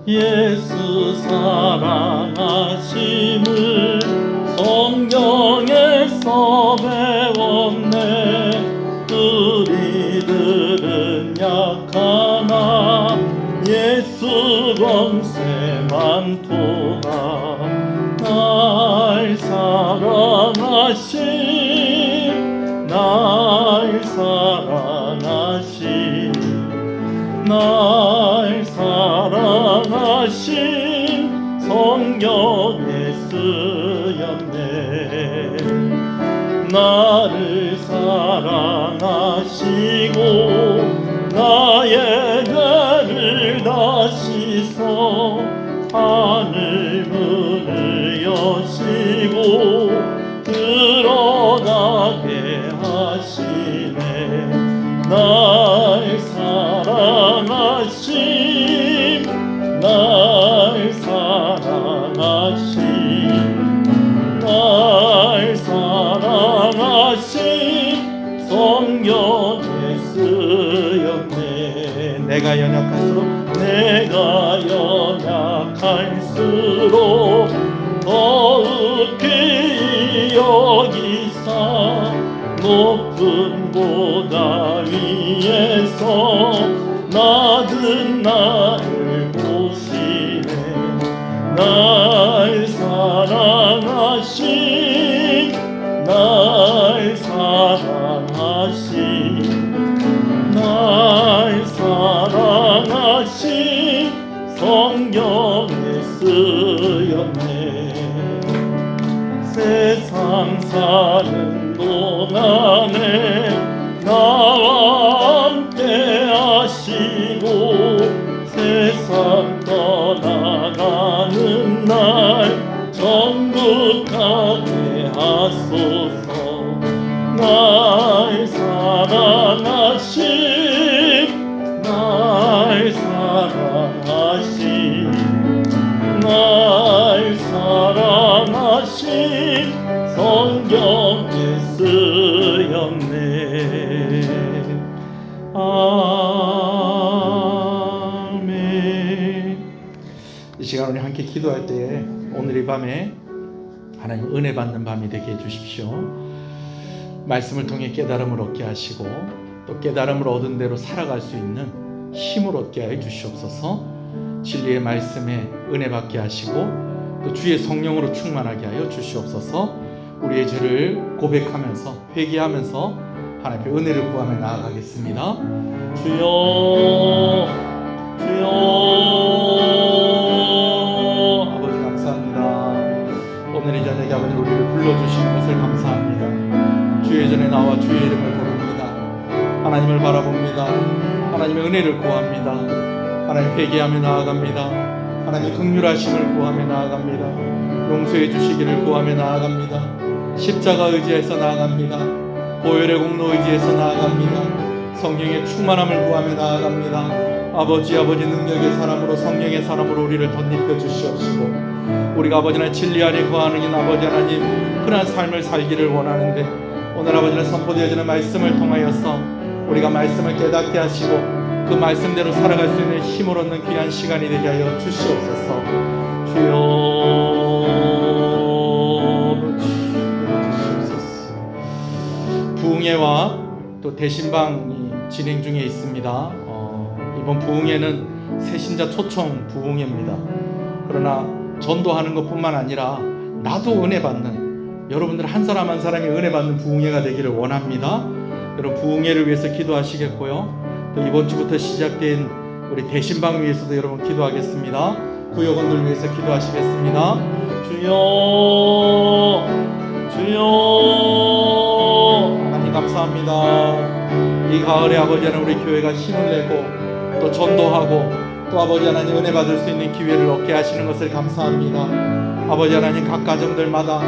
예수 사랑하심을 성경에서 배웠네. 우리들은 약하나 예수 권세 많도다. 날 사랑하심, 날 사랑하심, 날 사랑하심 성경에 쓰였네. 나를 사랑하시고 나의 죄를 다 씻어 하늘 문을 여시고 들어가게 하시네. 날 사랑하심, 날 사랑하심, 날 사랑하심 성경에 쓰였네. 내가 연약할수록 더욱히 여기사 높은 보다 위에서 낮은 나를 보시네. 날 사랑하심, 날 사랑하심, 날 사랑하심 성경에 쓰였네. 세상 사는 동안에 나와 함께 하시고 세상 떠나가는 날 천국 가게 하소서. 날 사랑하심, 날 사랑하심, 날 사랑하심 성경에 쓰였네. 아멘. 이 시간 우리 함께 기도할 때에 오늘 이 밤에 하나님 은혜 받는 밤이 되게 해주십시오. 말씀을 통해 깨달음을 얻게 하시고 또 깨달음을 얻은 대로 살아갈 수 있는 힘을 얻게 해 주시옵소서. 진리의 말씀에 은혜 받게 하시고 또 주의 성령으로 충만하게 하여 주시옵소서. 우리의 죄를 고백하면서 회개하면서 하나님께 은혜를 구하며 나아가겠습니다. 주여, 주여. 아버지 감사합니다. 오늘 이 저녁에 아버지 우리를 불러주시는 것을 감사합니다. 주의 전에 나와 주의 이름을 부릅니다. 하나님을 바라봅니다. 하나님의 은혜를 구합니다. 하나님 회개하며 나아갑니다. 하나님의 긍휼하심을 구하며 나아갑니다. 용서해 주시기를 구하며 나아갑니다. 십자가 의지해서 나아갑니다. 보혈의 공로 의지해서 나아갑니다. 성령의 충만함을 구하며 나아갑니다. 아버지 능력의 사람으로 성령의 사람으로 우리를 덧입혀 주시옵시고 우리가 아버지 하나님 진리 안에 거하는 아버지 하나님 그러한 삶을 살기를 원하는데 오늘 아버지는 선포되어지는 말씀을 통하여서 우리가 말씀을 깨닫게 하시고 그 말씀대로 살아갈 수 있는 힘을 얻는 귀한 시간이 되게 하여 주시옵소서. 주여 주시옵소서. 부흥회와 또 대신방이 진행 중에 있습니다. 이번 부흥회는 새신자 초청 부흥회입니다. 그러나 전도하는 것뿐만 아니라 나도 은혜 받는 여러분들 한 사람 한 사람이 은혜 받는 부흥회가 되기를 원합니다. 여러분 부흥회를 위해서 기도하시겠고요. 또 이번 주부터 시작된 우리 대신방 위해서도 여러분 기도하겠습니다. 구역원들 위해서 기도하시겠습니다. 주여, 주여. 하나님 감사합니다. 이 가을에 아버지 하나님 우리 교회가 힘을 내고 또 전도하고 또 아버지 하나님 은혜 받을 수 있는 기회를 얻게 하시는 것을 감사합니다. 아버지 하나님 각 가정들마다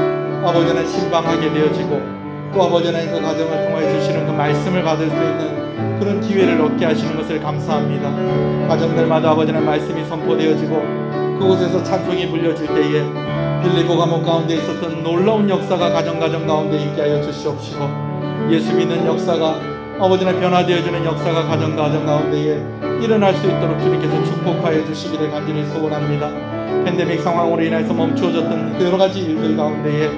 아버지 하나님 신방하게 되어지고 또 아버지 하나님 그 가정을 통해 주시는 그 말씀을 받을 수 있는 그런 기회를 얻게 하시는 것을 감사합니다. 가정들마다 아버지 하나님 말씀이 선포되어지고 그곳에서 찬송이 불려질 때에 빌리보 감옥 가운데 있었던 놀라운 역사가 가정 가운데 있게 하여 주시옵시고 예수 믿는 역사가 아버지 하나님 변화되어지는 역사가 가정 가운데에 일어날 수 있도록 주님께서 축복하여 주시기를 간절히 소원합니다. 팬데믹 상황으로 인해서 멈추어졌던 여러 가지 일들 가운데에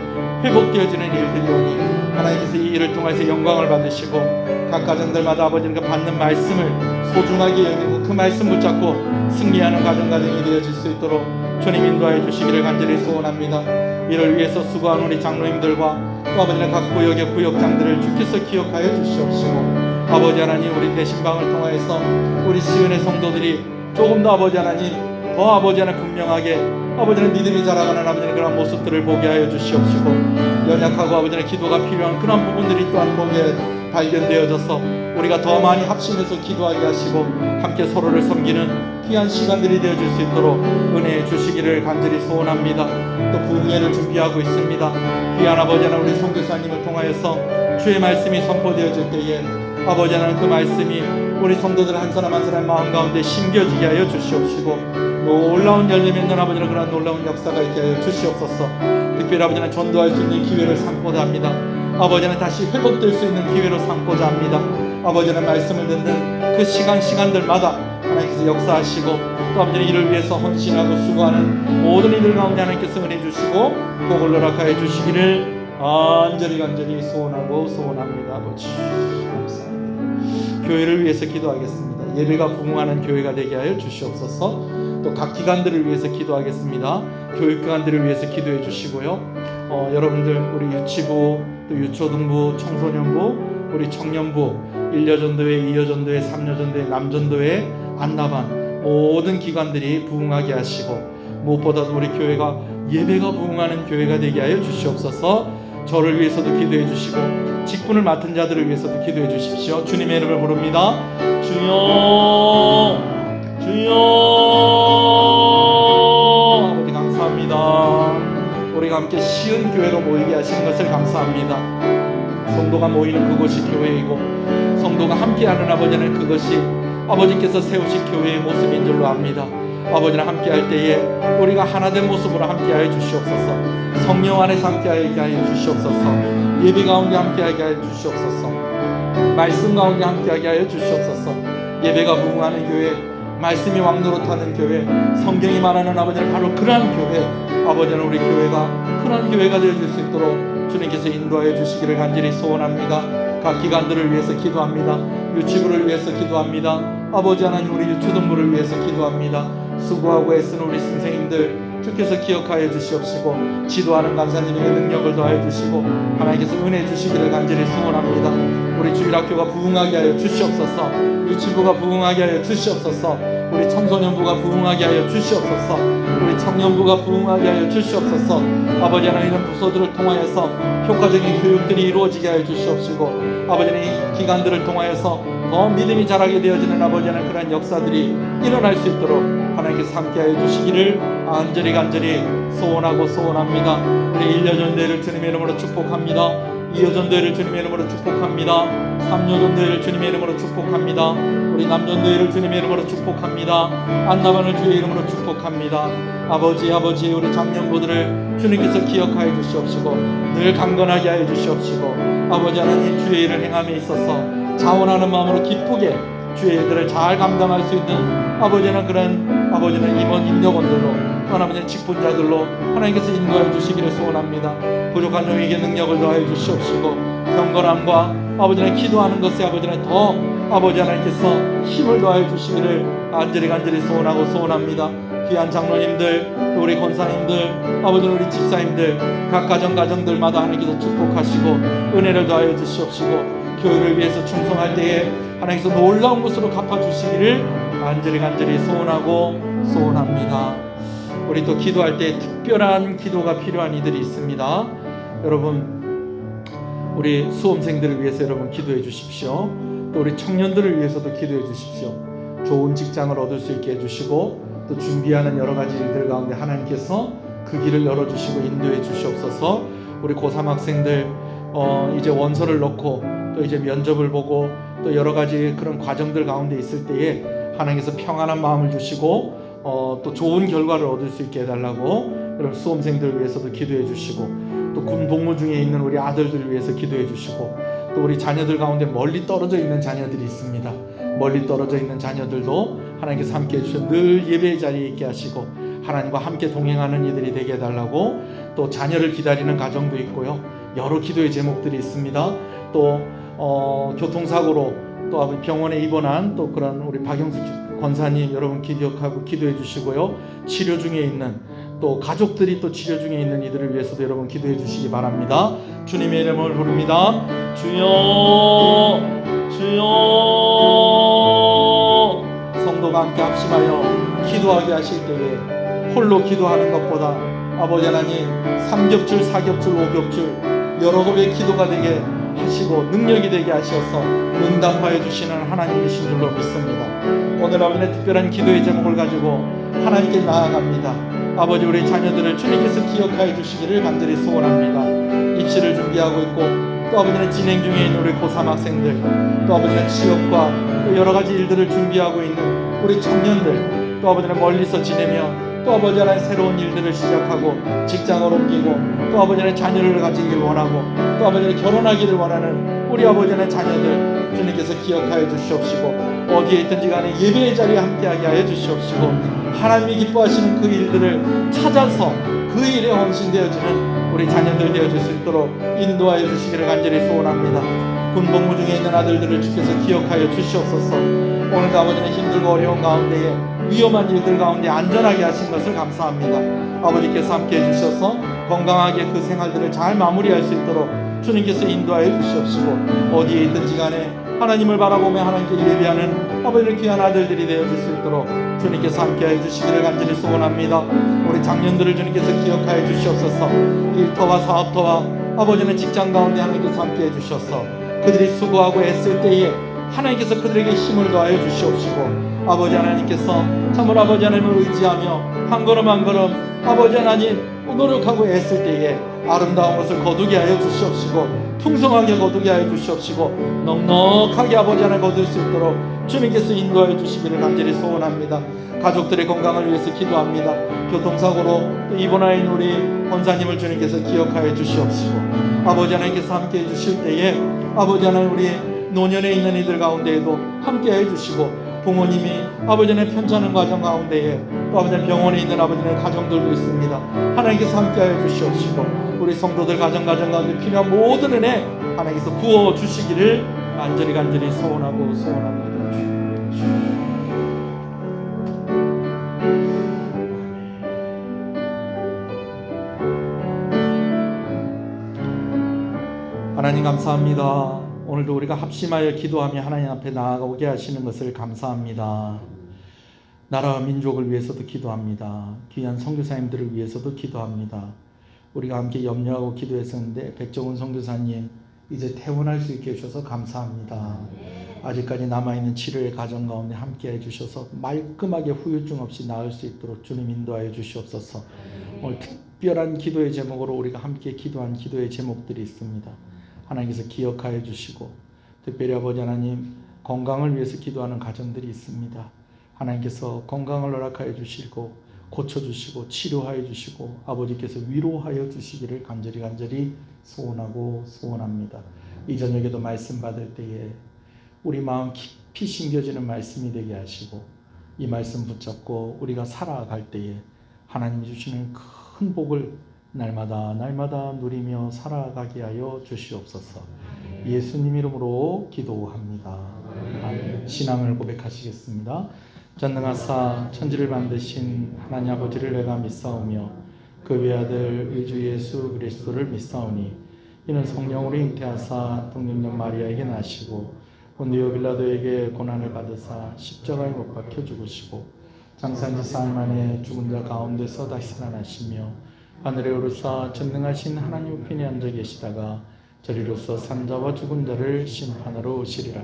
회복되어지는 일들이 오니 하나님께서 이 일을 통해서 영광을 받으시고 각 가정들마다 아버지가 받는 말씀을 소중하게 여기고 그 말씀 붙잡고 승리하는 가정이 되어질 수 있도록 주님 인도하여 주시기를 간절히 소원합니다. 이를 위해서 수고한 우리 장로님들과 또 아버지는 각 구역의 구역장들을 주께서 기억하여 주시옵시고 아버지 하나님 우리 대신방을 통하여서 우리 시은의 성도들이 조금 더 아버지 하나님 더 아버지 하나님 분명하게 아버지는 믿음이 자라가는 아버지는 그런 모습들을 보게 하여 주시옵시고 연약하고 아버지는 기도가 필요한 그런 부분들이 또한 보게 발견되어져서 우리가 더 많이 합심해서 기도하게 하시고 함께 서로를 섬기는 귀한 시간들이 되어질 수 있도록 은혜해 주시기를 간절히 소원합니다. 또 부흥회를 준비하고 있습니다. 귀한 아버지 하나님 우리 선교사님을 통하여서 주의 말씀이 선포되어질 때에 아버지 하나님 그 말씀이 우리 성도들 한 사람 한 사람 마음 가운데 심겨지게 하여 주시옵시고 놀라운 열매 맺는 아버지는 그런 놀라운 역사가 있게 하여 주시옵소서. 특별히 아버지는 전도할 수 있는 기회를 삼고자 합니다. 아버지는 다시 회복될 수 있는 기회로 삼고자 합니다. 아버지는 말씀을 듣는 그 시간들마다 하나님께서 역사하시고 또 아버지는 이를 위해서 헌신하고 수고하는 모든 이들 가운데 하나님께서 은혜 주시고 복을 허락하여 주시기를 간절히 소원하고 소원합니다. 아버지 감사합니다. 교회를 위해서 기도하겠습니다. 예배가 부흥하는 교회가 되게 하여 주시옵소서. 또 각 기관들을 위해서 기도하겠습니다. 교육기관들을 위해서 기도해 주시고요. 여러분들 우리 유치부, 또 유초등부, 청소년부, 우리 청년부, 1여전도회, 2여전도회, 3여전도회, 남전도회, 안나반 모든 기관들이 부흥하게 하시고 무엇보다도 우리 교회가 예배가 부흥하는 교회가 되게 하여 주시옵소서. 저를 위해서도 기도해 주시고 직분을 맡은 자들을 위해서도 기도해 주십시오. 주님의 이름을 부릅니다. 주여 아버지 감사합니다. 우리가 함께 시은 교회로 모이게 하시는 것을 감사합니다. 성도가 모이는 그곳이 교회이고 성도가 함께하는 아버지는 그것이 아버지께서 세우신 교회의 모습인 줄로 압니다. 아버지랑 함께할 때에 우리가 하나된 모습으로 함께하여 주시옵소서. 성령 안에서 함께하게 하여 주시옵소서. 예배 가운데 함께하게 하여 주시옵소서. 말씀 가운데 함께하게 하여 주시옵소서. 예배가 부흥하는 교회, 말씀이 왕노릇하는 교회, 성경이 말하는 아버지는 바로 그러한 교회, 아버지는 우리 교회가 그러한 교회가 되어질 수 있도록 주님께서 인도하여 주시기를 간절히 소원합니다. 각 기관들을 위해서 기도합니다. 유치부를 위해서 기도합니다. 아버지 하나님 우리 유초등부를 위해서 기도합니다. 수고하고 애쓰는 우리 선생님들 주께서 기억하여 주시옵시고 지도하는 간사님에게 능력을 더하여 주시고 하나님께서 은혜 주시기를 간절히 소원합니다. 우리 주일학교가 부흥하게 하여 주시옵소서. 유치부가 부흥하게 하여 주시옵소서. 우리 청소년부가 부흥하게 하여 주시옵소서. 우리 청년부가 부흥하게 하여 주시옵소서. 아버지 하나님 이런 부서들을 통하여서 효과적인 교육들이 이루어지게 하여 주시옵시고 아버지는 이 기관들을 통하여서 더 믿음이 자라게 되어지는 아버지 하나님 그런 역사들이 일어날 수 있도록 하나님께서 함께하여 주시기를 간절히 소원하고 소원합니다. 우리 1여전도회를 주님의 이름으로 축복합니다. 2여전도회를 주님의 이름으로 축복합니다. 3여전도회를 주님의 이름으로 축복합니다. 우리 남전도회를 주님의 이름으로 축복합니다. 안나반을 주의 이름으로 축복합니다. 아버지 우리 장년부들을 주님께서 기억하여 주시옵시고 늘 강건하게 하여 주시옵시고 아버지 하나님 주의 일을 행함에 있어서 자원하는 마음으로 기쁘게 주의 일들을 잘 감당할 수 있는 아버지는 그런 아버지는 임원 임력원들로 하나님의 직분자들로 하나님께서 인도하여 주시기를 소원합니다. 부족한 종에게 능력을 더하여 주시옵시고 경건함과 아버지는 기도하는 것에 아버지는 더 아버지 하나님께서 힘을 더하여 주시기를 간절히 소원하고 소원합니다. 귀한 장로님들 또 우리 권사님들 아버지는 우리 집사님들 각 가정들마다 하나님께서 축복하시고 은혜를 더하여 주시옵시고 교회를 위해서 충성할 때에 하나님께서 놀라운 것으로 갚아주시기를 간절히 소원하고 소원합니다. 우리 또 기도할 때 특별한 기도가 필요한 이들이 있습니다. 여러분 우리 수험생들을 위해서 여러분 기도해 주십시오. 또 우리 청년들을 위해서도 기도해 주십시오. 좋은 직장을 얻을 수 있게 해주시고 또 준비하는 여러 가지 일들 가운데 하나님께서 그 길을 열어주시고 인도해 주시옵소서. 우리 고3 학생들 이제 원서를 넣고 또 이제 면접을 보고 또 여러 가지 그런 과정들 가운데 있을 때에 하나님께서 평안한 마음을 주시고 또 좋은 결과를 얻을 수 있게 해달라고 여러분 수험생들 위해서도 기도해 주시고 또 군 복무 중에 있는 우리 아들들 위해서 기도해 주시고 또 우리 자녀들 가운데 멀리 떨어져 있는 자녀들이 있습니다. 멀리 떨어져 있는 자녀들도 하나님께서 함께 해주셔서 늘 예배의 자리에 있게 하시고 하나님과 함께 동행하는 이들이 되게 해달라고, 또 자녀를 기다리는 가정도 있고요. 여러 기도의 제목들이 있습니다. 또 교통사고로 또 병원에 입원한 또 그런 우리 박영수 권사님 여러분 기억하고 기도해 주시고요. 치료 중에 있는 또 가족들이 또 치료 중에 있는 이들을 위해서도 여러분 기도해 주시기 바랍니다. 주님의 이름을 부릅니다. 주여 주여. 성도가 함께 합심하여 기도하게 하실 때에 홀로 기도하는 것보다 아버지 하나님 3겹줄 4겹줄 5겹줄 여러 곱의 기도가 되게 하시고 능력이 되게 하셔서 응답하여 주시는 하나님이신 줄로 믿습니다. 오늘 아버지의 특별한 기도의 제목을 가지고 하나님께 나아갑니다. 아버지 우리 자녀들을 주님께서 기억하여 주시기를 간절히 소원합니다. 입시를 준비하고 있고 또 아버지는 진행 중에 있는 우리 고3 학생들, 또 아버지는 취업과 또 여러 가지 일들을 준비하고 있는 우리 청년들, 또 아버지는 멀리서 지내며 또 아버지 하나님 새로운 일들을 시작하고 직장을 옮기고 또 아버지는 자녀를 가지길 원하고 또 아버지는 결혼하기를 원하는 우리 아버지는 자녀들 주님께서 기억하여 주시옵시고 어디에 있든지 간에 예배의 자리에 함께하게 하여 주시옵시고 하나님이 기뻐하시는 그 일들을 찾아서 그 일에 헌신되어지는 우리 자녀들 되어질 수 있도록 인도하여 주시기를 간절히 소원합니다. 군복무 중에 있는 아들들을 주께서 기억하여 주시옵소서. 오늘도 아버지는 힘들고 어려운 가운데에 위험한 일들 가운데 안전하게 하신 것을 감사합니다. 아버지께서 함께 해주셔서 건강하게 그 생활들을 잘 마무리할 수 있도록 주님께서 인도하여 주시옵시고 어디에 있든지 간에 하나님을 바라보며 하나님께 예배하는 아버지의 귀한 아들들이 되어질 수 있도록 주님께서 함께하여 주시기를 간절히 소원합니다. 우리 장년들을 주님께서 기억하여 주시옵소서. 일터와 사업터와 아버지는 직장 가운데 하나님께서 함께해 주셔서 그들이 수고하고 애쓸 때에 하나님께서 그들에게 힘을 더하여 주시옵시고 아버지 하나님께서 참으로 아버지 하나님을 의지하며 한 걸음 한 걸음 아버지 하나님 노력하고 애쓸 때에 아름다운 것을 거두게 하여 주시옵시고 풍성하게 거두게 하여 주시옵시고 넉넉하게 아버지 하나님 거둘 수 있도록 주님께서 인도하여 주시기를 간절히 소원합니다. 가족들의 건강을 위해서 기도합니다. 교통사고로 또 입원하여 있는 우리 권사님을 주님께서 기억하여 주시옵시고 아버지 하나님께서 함께해 주실 때에 아버지 하나님 우리 노년에 있는 이들 가운데에도 함께해 주시고 부모님이 아버지의 편찮은 과정 가운데에 또 아버지 병원에 있는 아버지의 가정들도 있습니다. 하나님께서 함께하여 주시옵시고 우리 성도들 가정 가운데 필요한 모든 은혜 하나님께서 부어 주시기를 간절히 소원합니다. 하나님 감사합니다. 오늘도 우리가 합심하여 기도하며 하나님 앞에 나아가게 하시는 것을 감사합니다. 나라와 민족을 위해서도 기도합니다. 귀한 선교사님들을 위해서도 기도합니다. 우리가 함께 염려하고 기도했었는데 백종원 선교사님 이제 퇴원할 수 있게 해주셔서 감사합니다. 아직까지 남아있는 치료의 과정 가운데 함께 해주셔서 말끔하게 후유증 없이 나을 수 있도록 주님 인도하여 주시옵소서. 오늘 특별한 기도의 제목으로 우리가 함께 기도한 기도의 제목들이 있습니다. 하나님께서 기억하여 주시고 특별히 아버지 하나님 건강을 위해서 기도하는 가정들이 있습니다. 하나님께서 건강을 허락하여 주시고 고쳐주시고 치료하여 주시고 아버지께서 위로하여 주시기를 간절히 소원합니다. 이 저녁에도 말씀 받을 때에 우리 마음 깊이 심겨지는 말씀이 되게 하시고 이 말씀 붙잡고 우리가 살아갈 때에 하나님이 주시는 큰 복을 날마다 누리며 살아가게 하여 주시옵소서. 예수님 이름으로 기도합니다. 아멘. 신앙을 고백하시겠습니다. 전능하사 천지를 만드신 하나님 아버지를 내가 믿사오며 그 외아들 의주 예수 그리스도를 믿사오니 이는 성령으로 잉태하사 동정녀 마리아에게 나시고 본디오 빌라도에게 고난을 받으사 십자가에 못 박혀 죽으시고 장사한 지 사흘 만에 죽은 자 가운데서 다시 살아나시며 하늘에 오르사 전능하신 하나님 우편에 앉아 계시다가 저리로서 산자와 죽은 자를 심판하러 오시리라.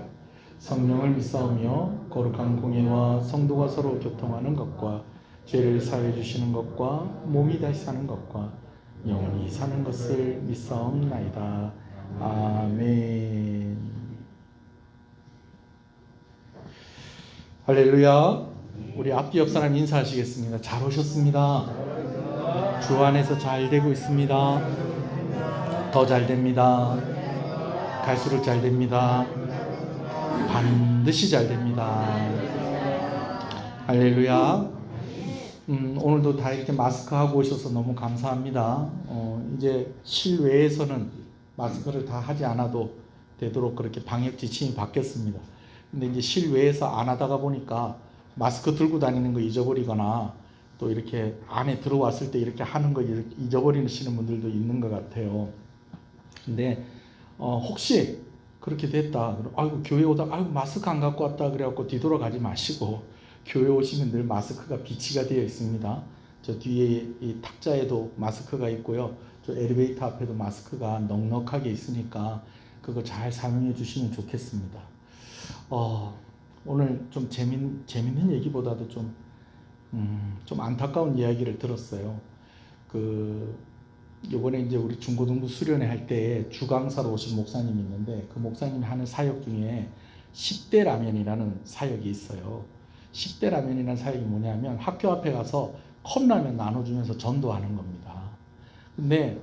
성령을 믿사오며 거룩한 공예와 성도가 서로 교통하는 것과 죄를 사해 주시는 것과 몸이 다시 사는 것과 영원히 사는 것을 믿사옵나이다. 아멘. 할렐루야. 우리 앞뒤 옆 사람 인사하시겠습니다. 잘 오셨습니다. 주 안에서 잘 되고 있습니다. 더 잘 됩니다. 갈수록 잘 됩니다. 반드시 잘 됩니다. 할렐루야. 오늘도 다 이렇게 마스크 하고 오셔서 너무 감사합니다. 이제 실외에서는 마스크를 다 하지 않아도 되도록 그렇게 방역 지침이 바뀌었습니다. 근데 이제 실외에서 안 하다가 보니까 마스크 들고 다니는 거 잊어버리거나 또 이렇게 안에 들어왔을 때 이렇게 하는 거 잊어버리시는 분들도 있는 것 같아요. 근데 혹시 그렇게 됐다, 아이고 교회 오다가 아이고 마스크 안 갖고 왔다 그래갖고 뒤돌아가지 마시고 교회 오시면 늘 마스크가 비치가 되어 있습니다. 저 뒤에 이 탁자에도 마스크가 있고요. 저 엘리베이터 앞에도 마스크가 넉넉하게 있으니까 그거 잘 사용해 주시면 좋겠습니다. 오늘 좀 재밌는 얘기보다도 좀 안타까운 이야기를 들었어요. 요번에 이제 우리 중고등부 수련회 할 때 주강사로 오신 목사님이 있는데 그 목사님이 하는 사역 중에 10대 라면이라는 사역이 있어요. 10대 라면이라는 사역이 뭐냐면 학교 앞에 가서 컵라면 나눠주면서 전도하는 겁니다. 근데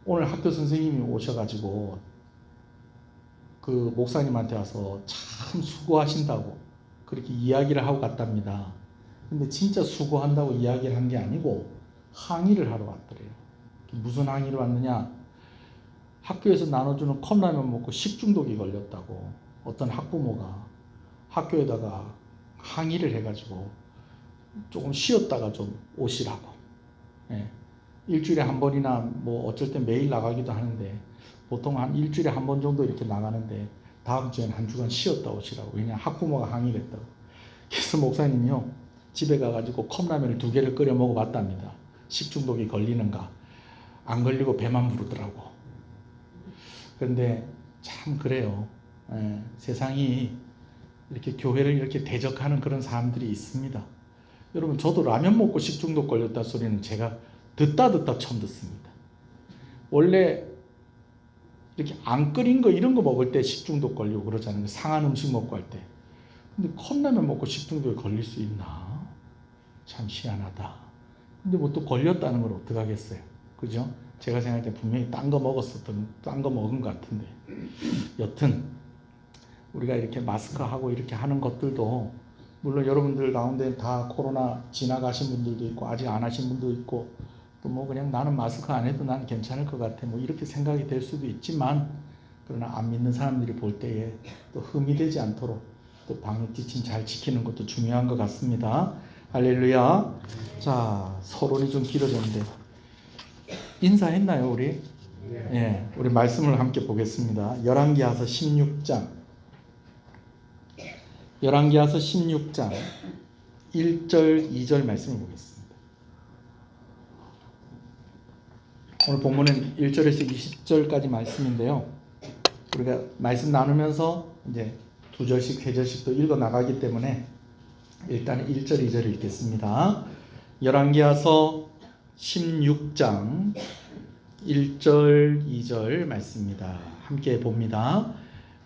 오늘 학교 선생님이 오셔가지고 그 목사님한테 와서 참 수고하신다고 그렇게 이야기를 하고 갔답니다. 근데 진짜 수고한다고 이야기를 한 게 아니고 항의를 하러 왔더래요. 무슨 항의를 왔느냐? 학교에서 나눠주는 컵라면 먹고 식중독이 걸렸다고 어떤 학부모가 학교에다가 항의를 해가지고 조금 쉬었다가 좀 오시라고. 예. 일주일에 한 번이나 뭐 어쩔 땐 매일 나가기도 하는데 보통 한 일주일에 한 번 정도 이렇게 나가는데 다음 주에는 한 주간 쉬었다 오시라고. 왜냐 학부모가 항의를 했다고. 그래서 목사님이요 집에 가가지고 컵라면을 2개를 끓여 먹어봤답니다. 식중독이 걸리는가 안 걸리고 배만 부르더라고. 그런데 참 그래요. 세상이 이렇게 교회를 이렇게 대적하는 그런 사람들이 있습니다. 여러분 저도 라면 먹고 식중독 걸렸다 소리는 제가 듣다 처음 듣습니다. 원래 이렇게 안 끓인 거 이런 거 먹을 때 식중독 걸리고 그러잖아요. 상한 음식 먹고 할 때. 근데 컵라면 먹고 식중독에 걸릴 수 있나? 참 희한하다. 근데 뭐 또 걸렸다는 걸 어떡하겠어요. 그죠? 제가 생각할 때 분명히 딴 거 먹은 것 같은데. 여튼 우리가 이렇게 마스크 하고 이렇게 하는 것들도 물론 여러분들 가운데 다 코로나 지나가신 분들도 있고 아직 안 하신 분도 있고 또 뭐 그냥 나는 마스크 안 해도 난 괜찮을 것 같아 뭐 이렇게 생각이 될 수도 있지만 그러나 안 믿는 사람들이 볼 때에 또 흠이 되지 않도록 또 방역 지침 잘 지키는 것도 중요한 것 같습니다. 할렐루야. 자, 서론이 좀 길어졌는데 인사했나요 우리? 예, 우리 말씀을 함께 보겠습니다. 열왕기하서 16장 1절 2절 말씀을 보겠습니다. 오늘 본문은 1절에서 20절까지 말씀인데요. 우리가 말씀 나누면서 이제 2절씩 3절씩 또 읽어 나가기 때문에 일단 1절 2절을 읽겠습니다. 열왕기하서 16장 1절 2절 말씀입니다. 함께 봅니다.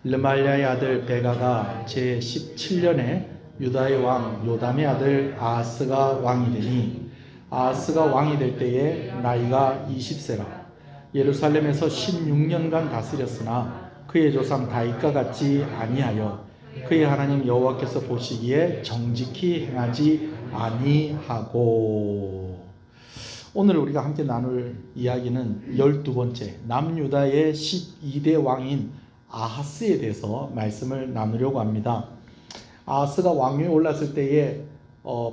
르말랴의 아들 베가가 제17년에 유다의 왕 요담의 아들 아하스가 왕이 되니 아하스가 왕이 될 때에 나이가 20세라 예루살렘에서 16년간 다스렸으나 그의 조상 다윗과 같지 아니하여 그의 하나님 여호와께서 보시기에 정직히 행하지 아니하고. 오늘 우리가 함께 나눌 이야기는 12번째 남유다의 12대 왕인 아하스에 대해서 말씀을 나누려고 합니다. 아하스가 왕위에 올랐을 때에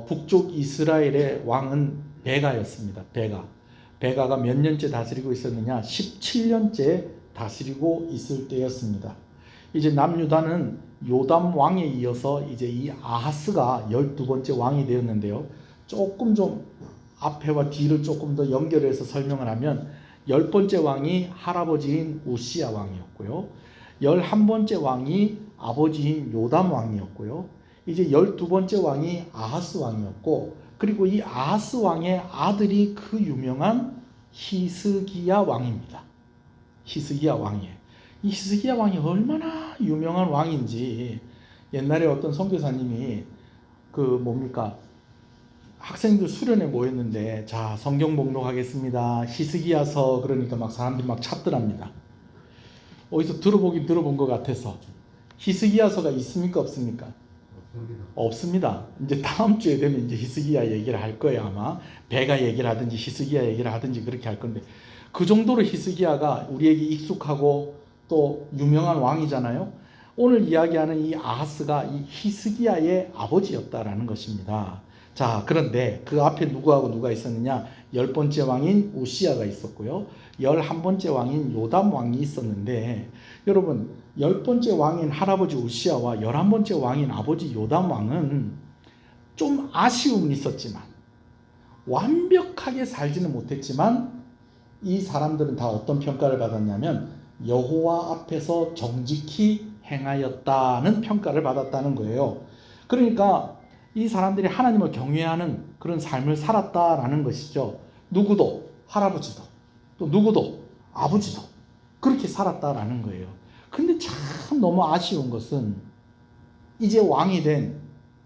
북쪽 이스라엘의 왕은 베가였습니다. 베가가 몇 년째 다스리고 있었느냐? 17년째 다스리고 있을 때였습니다. 이제 남유다는 요담 왕에 이어서 이제 이 아하스가 12번째 왕이 되었는데요. 조금 좀 앞에와 뒤를 조금 더 연결해서 설명을 하면 10번째 왕이 할아버지인 우시야 왕이었고요. 11번째 왕이 아버지인 요담 왕이었고요. 이제 12번째 왕이 아하스 왕이었고 그리고 이 아하스 왕의 아들이 그 유명한 히스기야 왕입니다. 히스기야 왕이에요. 이 히스기야 왕이 얼마나 유명한 왕인지 옛날에 어떤 선교사님이 학생들 수련회 모였는데 자 성경 봉독하겠습니다. 히스기야서 그러니까 막 사람들이 막 찾더랍니다. 어디서 들어본 것 같아서 히스기야서가 있습니까? 없습니까? 없습니다. 없습니다. 이제 다음 주에 되면 이제 히스기야 얘기를 할 거예요. 아마 베가 얘기를 하든지 히스기야 얘기를 하든지 그렇게 할 건데, 그 정도로 히스기야가 우리에게 익숙하고 또 유명한 왕이잖아요. 오늘 이야기하는 이 아하스가 이 히스기야의 아버지였다라는 것입니다. 자, 그런데 그 앞에 누구하고 누가 있었느냐? 10번째 왕인 우시야가 있었고요, 11번째 왕인 요담 왕이 있었는데, 여러분 10번째 왕인 할아버지 우시야와 11번째 왕인 아버지 요담 왕은 좀 아쉬움은 있었지만, 완벽하게 살지는 못했지만, 이 사람들은 다 어떤 평가를 받았냐면 여호와 앞에서 정직히 행하였다는 평가를 받았다는 거예요. 그러니까 이 사람들이 하나님을 경외하는 그런 삶을 살았다라는 것이죠. 누구도, 할아버지도 또 누구도, 아버지도 그렇게 살았다라는 거예요. 근데 참 너무 아쉬운 것은 이제 왕이 된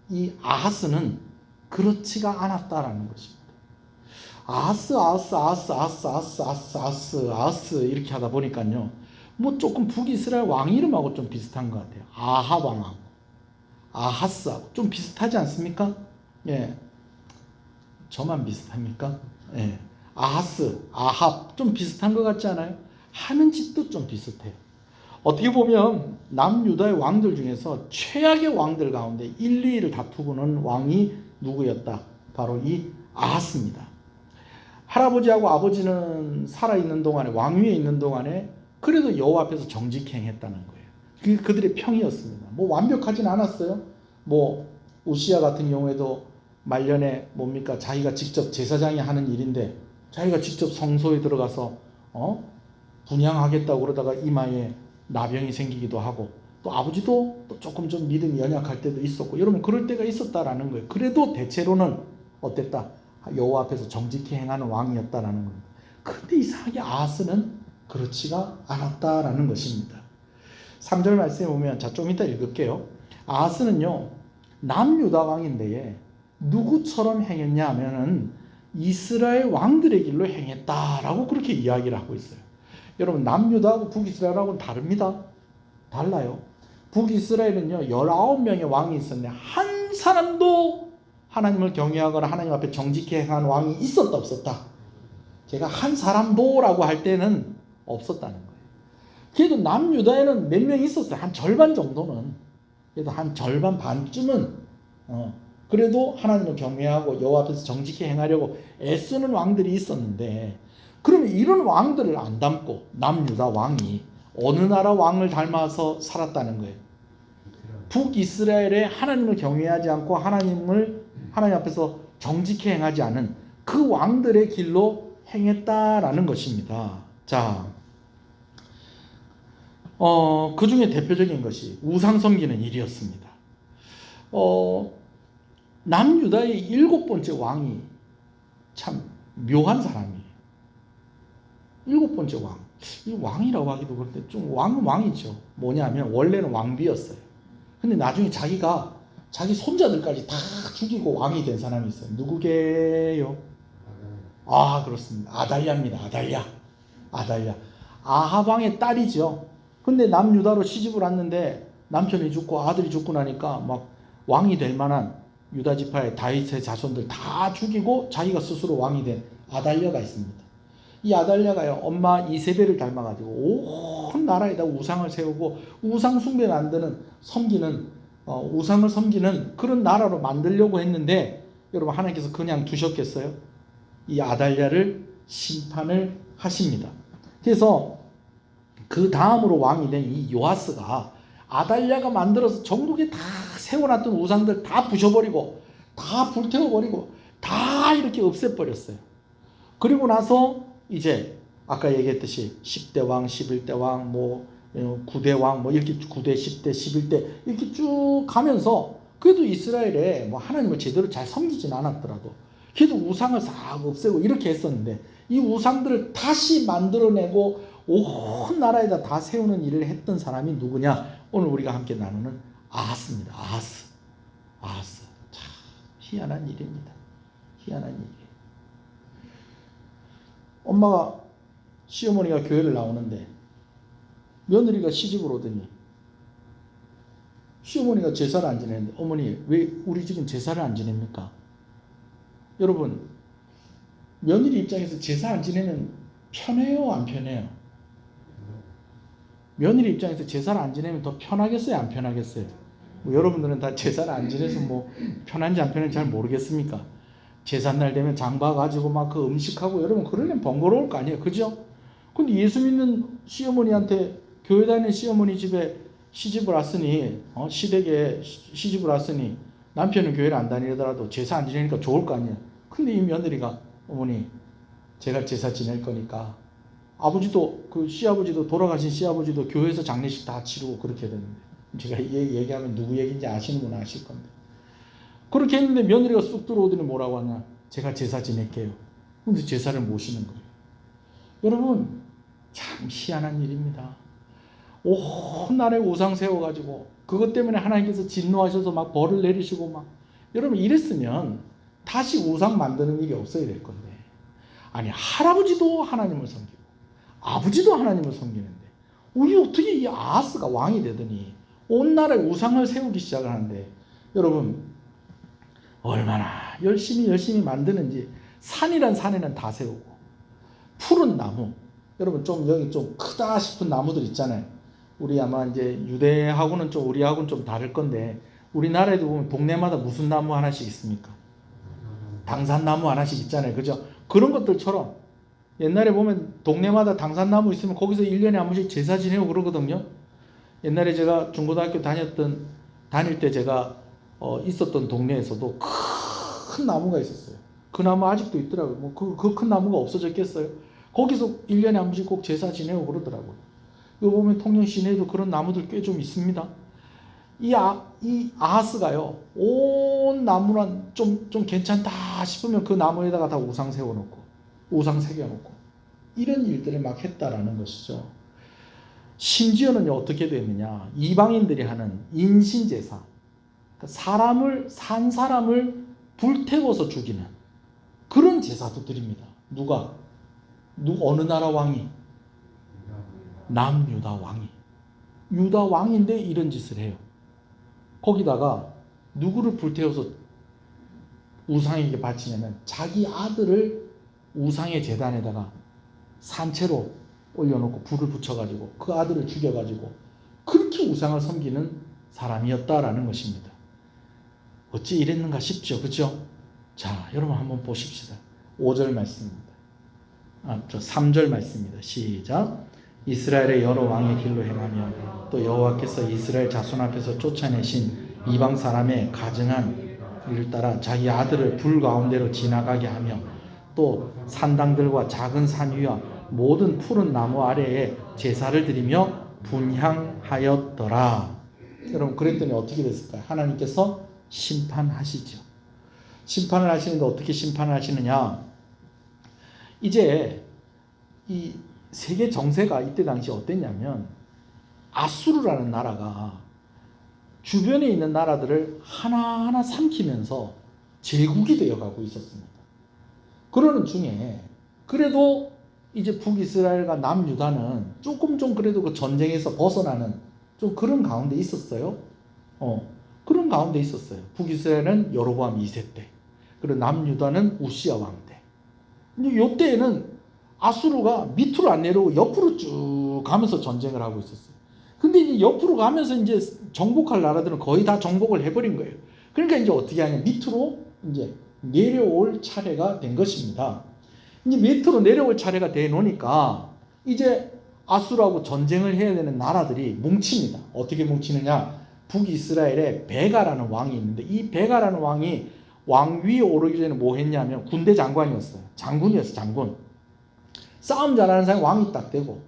이 아하스는 그렇지가 않았다라는 것입니다. 아하스 이렇게 하다 보니까요, 뭐 조금 북이스라엘 왕 이름하고 좀 비슷한 것 같아요. 아합 왕하고 아하스하고 좀 비슷하지 않습니까? 예, 저만 비슷합니까? 예, 아하스, 아합 좀 비슷한 것 같지 않아요? 하는 짓도 좀 비슷해요. 어떻게 보면 남유다의 왕들 중에서 최악의 왕들 가운데 1, 2위를 다투고는 왕이 누구였다? 바로 이 아하스입니다. 할아버지하고 아버지는 살아있는 동안에, 왕위에 있는 동안에 그래도 여호와 앞에서 정직히 행했다는 거예요. 그게 그들의 평이었습니다. 뭐 완벽하진 않았어요. 뭐 우시야 같은 경우에도 말년에 뭡니까? 자기가 직접 제사장이 하는 일인데 자기가 직접 성소에 들어가서 분향하겠다고 그러다가 이마에 나병이 생기기도 하고, 또 아버지도 또 조금 좀 믿음이 연약할 때도 있었고, 여러분 그럴 때가 있었다라는 거예요. 그래도 대체로는 어땠다? 여호와 앞에서 정직히 행하는 왕이었다라는 겁니다. 근데 이상하게 아하스는 그렇지가 않았다라는 것입니다. 3절 말씀에 보면, 자, 좀 이따 읽을게요. 아하스는요, 남유다 왕인데 누구처럼 행했냐 하면은 이스라엘 왕들의 길로 행했다라고 그렇게 이야기를 하고 있어요. 여러분 남유다하고 북이스라엘하고는 다릅니다. 달라요. 북이스라엘은요 19명의 왕이 있었는데 한 사람도 하나님을 경외하거나 하나님 앞에 정직히 행한 왕이 있었다 없었다? 제가 한 사람도라고 할 때는 없었다는 거예요. 그래도 남유다에는 몇 명 있었어요. 한 절반 정도는. 그래도 한 절반 반쯤은 그래도 하나님을 경외하고 여호와 앞에서 정직히 행하려고 애쓰는 왕들이 있었는데, 그러면 이런 왕들을 안 닮고 남유다 왕이 어느 나라 왕을 닮아서 살았다는 거예요? 북이스라엘의 하나님을 경외하지 않고 하나님 앞에서 정직히 행하지 않은 그 왕들의 길로 행했다라는 것입니다. 자, 그 중에 대표적인 것이 우상 섬기는 일이었습니다. 남유다의 7번째 왕이 참 묘한 사람이에요. 7번째 왕. 이 왕이라고 하기도 그런데 좀 왕은 왕이죠. 뭐냐면 원래는 왕비였어요. 근데 나중에 자기가 자기 손자들까지 다 죽이고 왕이 된 사람이 있어요. 누구게요? 그렇습니다. 아달랴입니다. 아달랴. 아합 왕의 딸이죠. 근데 남유다로 시집을 왔는데 남편이 죽고 아들이 죽고 나니까 막 왕이 될 만한 유다 지파의 다윗의 자손들 다 죽이고 자기가 스스로 왕이 된 아달랴가 있습니다. 이 아달랴가요, 엄마 이세벨을 닮아가지고 온 나라에다 우상을 세우고 우상 숭배 만드는, 우상을 섬기는 그런 나라로 만들려고 했는데, 여러분 하나님께서 그냥 두셨겠어요? 이 아달랴를 심판을 하십니다. 그래서 그 다음으로 왕이 된 이 요아스가 아달랴가 만들어서 전국에 다 세워놨던 우상들 다 부셔버리고 다 불태워버리고 다 이렇게 없애버렸어요. 그리고 나서 이제 아까 얘기했듯이 10대 왕, 11대 왕, 9대 왕, 이렇게 9대, 10대, 11대 이렇게 쭉 가면서, 그래도 이스라엘에 하나님을 제대로 잘 섬기진 않았더라도 그래도 우상을 싹 없애고 이렇게 했었는데, 이 우상들을 다시 만들어내고 온 나라에다 다 세우는 일을 했던 사람이 누구냐? 오늘 우리가 함께 나누는 아하스입니다. 아하스. 참 희한한 일입니다. 희한한 일이에요. 엄마가, 시어머니가 교회를 나오는데 며느리가 시집을 오더니 시어머니가 제사를 안 지내는데 어머니 왜 우리 집은 제사를 안 지냅니까? 여러분 며느리 입장에서 제사 안 지내면 편해요 안 편해요? 며느리 입장에서 제사를 안 지내면 더 편하겠어요 안 편하겠어요? 뭐 여러분들은 다 제사를 안 지내서 뭐 편한지 안 편한지 잘 모르겠습니까? 제삿날 되면 장 봐가지고 막 그 음식하고 여러분 그러려면 번거로울 거 아니에요 그죠? 근데 예수 믿는 시어머니한테 교회 다니는 시어머니 집에 시집을 왔으니 시댁에 시집을 왔으니 남편은 교회를 안 다니더라도 제사 안 지내니까 좋을 거 아니에요. 근데 이 며느리가 어머니 제가 제사 지낼 거니까 아버지도 그 시아버지도 돌아가신 시아버지도 교회에서 장례식 다 치르고 그렇게 됐는데 제가 얘기하면 누구 얘기인지 아시는 분 아실 건데 그렇게 했는데 며느리가 쑥 들어오더니 뭐라고 하냐 제가 제사 지낼게요. 근데 제사를 모시는 거예요. 여러분 참 희한한 일입니다. 온 날에 우상 세워가지고 그것 때문에 하나님께서 진노하셔서 막 벌을 내리시고 막 여러분 이랬으면 다시 우상 만드는 일이 없어야 될 건데 아니 할아버지도 하나님을 섬기고 아버지도 하나님을 섬기는데 우리 어떻게 이 아하스가 왕이 되더니 온 나라에 우상을 세우기 시작을 하는데 여러분 얼마나 열심히 만드는지 산이란 산에는 다 세우고 푸른 나무 여러분 좀 여기 좀 크다 싶은 나무들 있잖아요. 우리 아마 이제 유대하고는 좀 우리하고는 좀 다를 건데 우리나라에도 보면 동네마다 무슨 나무 하나씩 있습니까? 당산나무 하나씩 있잖아요. 그죠? 그런 것들처럼 옛날에 보면 동네마다 당산나무 있으면 거기서 1년에 한 번씩 제사 지내고 그러거든요. 옛날에 제가 중고등학교 다닐 때 제가 있었던 동네에서도 큰 나무가 있었어요. 그 나무 아직도 있더라고요. 뭐 그 큰 나무가 없어졌겠어요? 거기서 1년에 한 번씩 꼭 제사 지내고 그러더라고요. 이거 보면 통영 시내에도 그런 나무들 꽤 좀 있습니다. 이 아하스가요, 온 나무란 좀 괜찮다 싶으면 그 나무에다가 다 우상 세워놓고, 우상 새겨놓고, 이런 일들을 막 했다라는 것이죠. 심지어는 어떻게 됐느냐, 이방인들이 하는 인신제사, 산 사람을 불태워서 죽이는 그런 제사도 드립니다. 어느 나라 왕이? 남유다 왕이. 유다 왕인데 이런 짓을 해요. 거기다가 누구를 불태워서 우상에게 바치냐면 자기 아들을 우상의 제단에다가 산채로 올려놓고 불을 붙여가지고 그 아들을 죽여가지고 그렇게 우상을 섬기는 사람이었다라는 것입니다. 어찌 이랬는가 싶죠. 그렇죠? 자, 여러분 한번 보십시다. 5절 말씀입니다. 3절 말씀입니다. 시작. 이스라엘의 여러 왕의 길로 행하며 또 여호와께서 이스라엘 자손 앞에서 쫓아내신 이방 사람의 가증한 일을 따라 자기 아들을 불 가운데로 지나가게 하며 또 산당들과 작은 산 위와 모든 푸른 나무 아래에 제사를 드리며 분향하였더라. 여러분 그랬더니 어떻게 됐을까요? 하나님께서 심판하시죠. 심판을 하시는데 어떻게 심판을 하시느냐? 이제 이 세계 정세가 이때 당시 어땠냐면 아수르라는 나라가 주변에 있는 나라들을 하나하나 삼키면서 제국이 되어가고 있었습니다. 그러는 중에 그래도 이제 북이스라엘과 남유다는 조금 좀 그래도 그 전쟁에서 벗어나는 좀 그런 가운데 있었어요. 그런 가운데 있었어요. 북이스라엘은 여로보암 2세 때, 그리고 남유다는 우시야 왕 때. 근데 이때에는 아수르가 밑으로 안 내려오고 옆으로 쭉 가면서 전쟁을 하고 있었어요. 근데 이제 옆으로 가면서 이제 정복할 나라들은 거의 다 정복을 해버린 거예요. 그러니까 이제 어떻게 하냐, 밑으로 이제 내려올 차례가 된 것입니다. 이제 밑으로 내려올 차례가 돼 놓으니까 이제 아수르하고 전쟁을 해야 되는 나라들이 뭉칩니다. 어떻게 뭉치느냐? 북이스라엘에 베가라는 왕이 있는데 이 베가라는 왕이 왕위에 오르기 전에 뭐 했냐면 군대 장관이었어요. 장군이었어요. 장군. 싸움 잘하는 사람이 왕이 딱 되고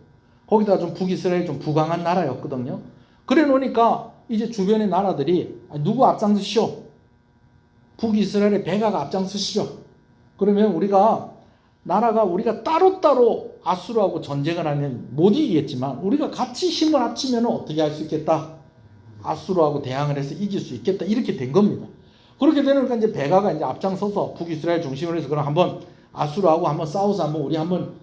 거기다가 좀 북이스라엘 좀 부강한 나라였거든요. 그래 놓으니까 이제 주변의 나라들이 누구 앞장서시오? 북이스라엘의 베가가 앞장서시오. 그러면 우리가 따로따로 아수르하고 전쟁을 하면 못 이기겠지만 우리가 같이 힘을 합치면 어떻게 할 수 있겠다? 아수르하고 대항을 해서 이길 수 있겠다. 이렇게 된 겁니다. 그렇게 되니까 이제 베가가 이제 앞장서서 북이스라엘 중심으로 해서 그럼 한번 아수르하고 한번 싸워서 우리 한번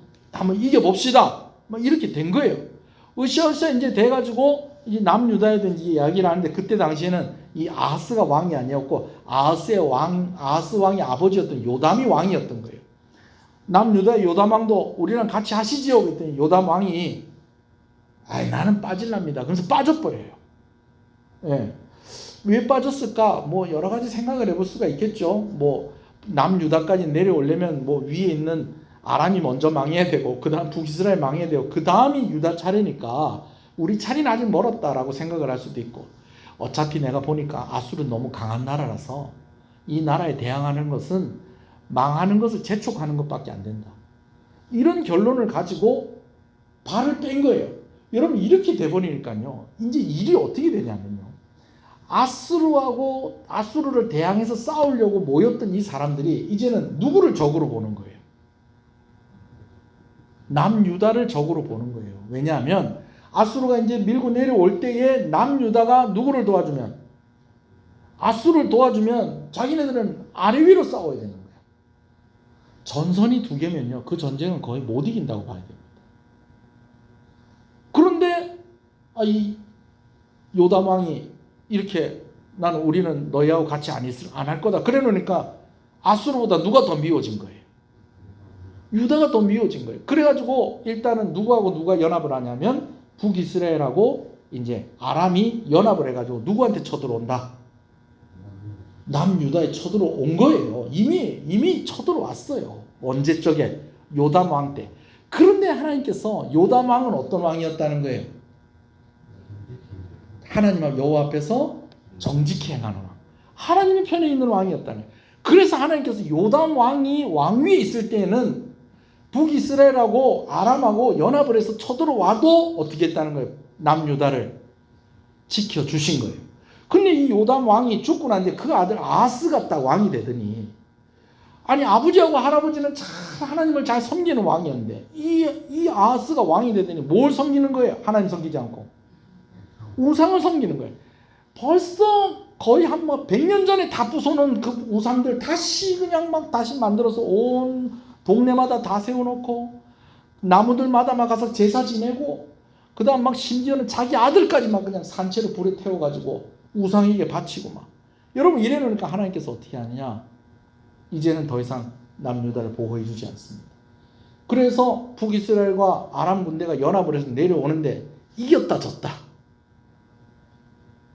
이겨봅시다. 막 이렇게 된 거예요. 으쌰으쌰 이제 돼가지고 이 남유다에든지 이야기를 하는데 그때 당시에는 이 아하스가 왕이 아니었고 아하스 왕의 아버지였던 요담이 왕이었던 거예요. 남유다의 요담 왕도 우리랑 같이 하시지요 그랬더니 요담 왕이 나는 빠질랍니다. 그래서 빠져버려요. 예. 왜 빠졌을까? 뭐 여러 가지 생각을 해볼 수가 있겠죠. 뭐 남유다까지 내려오려면 뭐 위에 있는 아람이 먼저 망해야 되고 그 다음 북이스라엘 망해야 되고 그 다음이 유다 차례니까 우리 차례는 아직 멀었다라고 생각을 할 수도 있고 어차피 내가 보니까 아수르는 너무 강한 나라라서 이 나라에 대항하는 것은 망하는 것을 재촉하는 것밖에 안 된다. 이런 결론을 가지고 발을 뺀 거예요. 여러분 이렇게 돼버리니까요. 이제 일이 어떻게 되냐면요. 아수르를 대항해서 싸우려고 모였던 이 사람들이 이제는 누구를 적으로 보는 거예요? 남유다를 적으로 보는 거예요. 왜냐하면 아수르가 이제 밀고 내려올 때에 남유다가 누구를 도와주면 아수르를 도와주면 자기네들은 아래 위로 싸워야 되는 거예요. 전선이 두 개면요. 그 전쟁은 거의 못 이긴다고 봐야 됩니다. 그런데 이 요담 왕이 이렇게 우리는 너희하고 같이 안 할 거다. 그래 놓으니까 아수르보다 누가 더 미워진 거예요? 유다가 더 미워진 거예요. 그래가지고 일단은 누구하고 누가 연합을 하냐면 북이스라엘하고 이제 아람이 연합을 해가지고 누구한테 쳐들어온다? 남유다에 쳐들어온 거예요. 이미 쳐들어왔어요. 언제적에? 요담 왕 때. 그런데 하나님께서 요담 왕은 어떤 왕이었다는 거예요? 하나님 여호와 앞에서 정직히 행하는 왕. 하나님의 편에 있는 왕이었다는 거예요. 그래서 하나님께서 요담 왕이 왕위에 있을 때에는 북이스라엘하고 아람하고 연합을 해서 쳐들어와도 어떻게 했다는 거예요? 남유다를 지켜주신 거예요. 근데 이 요담 왕이 죽고 난 뒤에 그 아들 아하스가 딱 왕이 되더니 아니 아버지하고 할아버지는 참 하나님을 잘 섬기는 왕이었는데 이 아하스가 왕이 되더니 뭘 섬기는 거예요? 하나님 섬기지 않고 우상을 섬기는 거예요. 벌써 거의 한 100년 전에 다 부숴놓은 그 우상들 다시 그냥 막 다시 만들어서 온 동네마다 다 세워놓고 나무들마다 막 가서 제사 지내고 그 다음 막 심지어는 자기 아들까지 막 그냥 산채로 불에 태워가지고 우상에게 바치고 막. 여러분 이래 놓으니까 하나님께서 어떻게 하느냐? 이제는 더 이상 남유다를 보호해 주지 않습니다. 그래서 북이스라엘과 아람 군대가 연합을 해서 내려오는데 이겼다 졌다.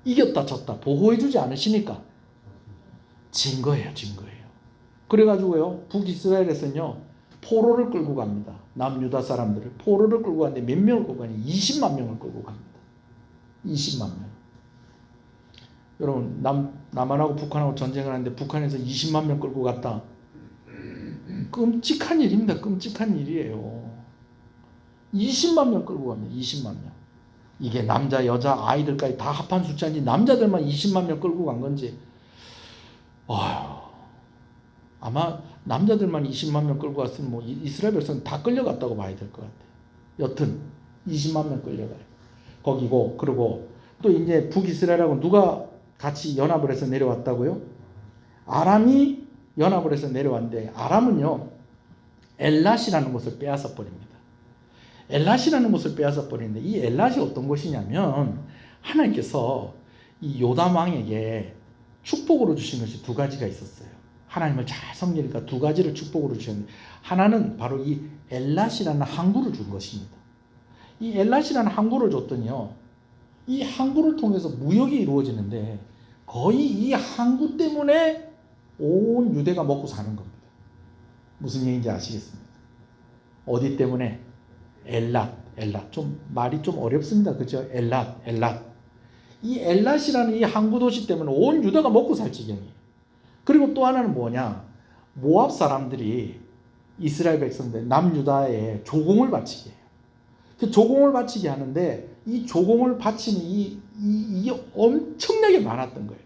이겼다 졌다. 보호해 주지 않으시니까 진 거예요. 그래가지고요 북이스라엘에서는요 포로를 끌고 갑니다. 남유다 사람들을 포로를 끌고 가는데 몇 명을 끌고 가냐? 20만 명을 끌고 갑니다. 20만 명. 여러분 남한하고 북한하고 전쟁을 하는데 북한에서 20만 명 끌고 갔다. 끔찍한 일입니다. 끔찍한 일이에요. 20만 명 끌고 갑니다. 20만 명. 이게 남자 여자 아이들까지 다 합한 숫자인지 남자들만 20만 명 끌고 간 건지 아마 남자들만 20만 명 끌고 갔으면 뭐 이스라엘 백성은 다 끌려갔다고 봐야 될 것 같아요. 여튼 20만 명 끌려가요. 거기고 그리고 또 이제 북이스라엘하고 누가 같이 연합을 해서 내려왔다고요? 아람이 연합을 해서 내려왔는데 아람은요 엘랏이라는 곳을 빼앗아 버립니다. 엘랏이라는 곳을 빼앗아 버리는데 이 엘랏이 어떤 곳이냐면 하나님께서 이 요담 왕에게 축복으로 주신 것이 두 가지가 있었어요. 하나님을 잘 섬기니까 두 가지를 축복으로 주셨는데 하나는 바로 이 엘랏이라는 항구를 준 것입니다. 이 엘랏이라는 항구를 줬더니요 이 항구를 통해서 무역이 이루어지는데 거의 이 항구 때문에 온 유대가 먹고 사는 겁니다. 무슨 얘기인지 아시겠습니까? 어디 때문에? 엘랏. 좀 말이 좀 어렵습니다. 그죠? 엘랏. 이 엘랏이라는 이 항구 도시 때문에 온 유다가 먹고 살 지경이에요. 그리고 또 하나는 뭐냐? 모압 사람들이 이스라엘 백성들 남유다에 조공을 바치게 해요. 그 조공을 바치게 하는데 이 조공을 바치는 이게 엄청나게 많았던 거예요.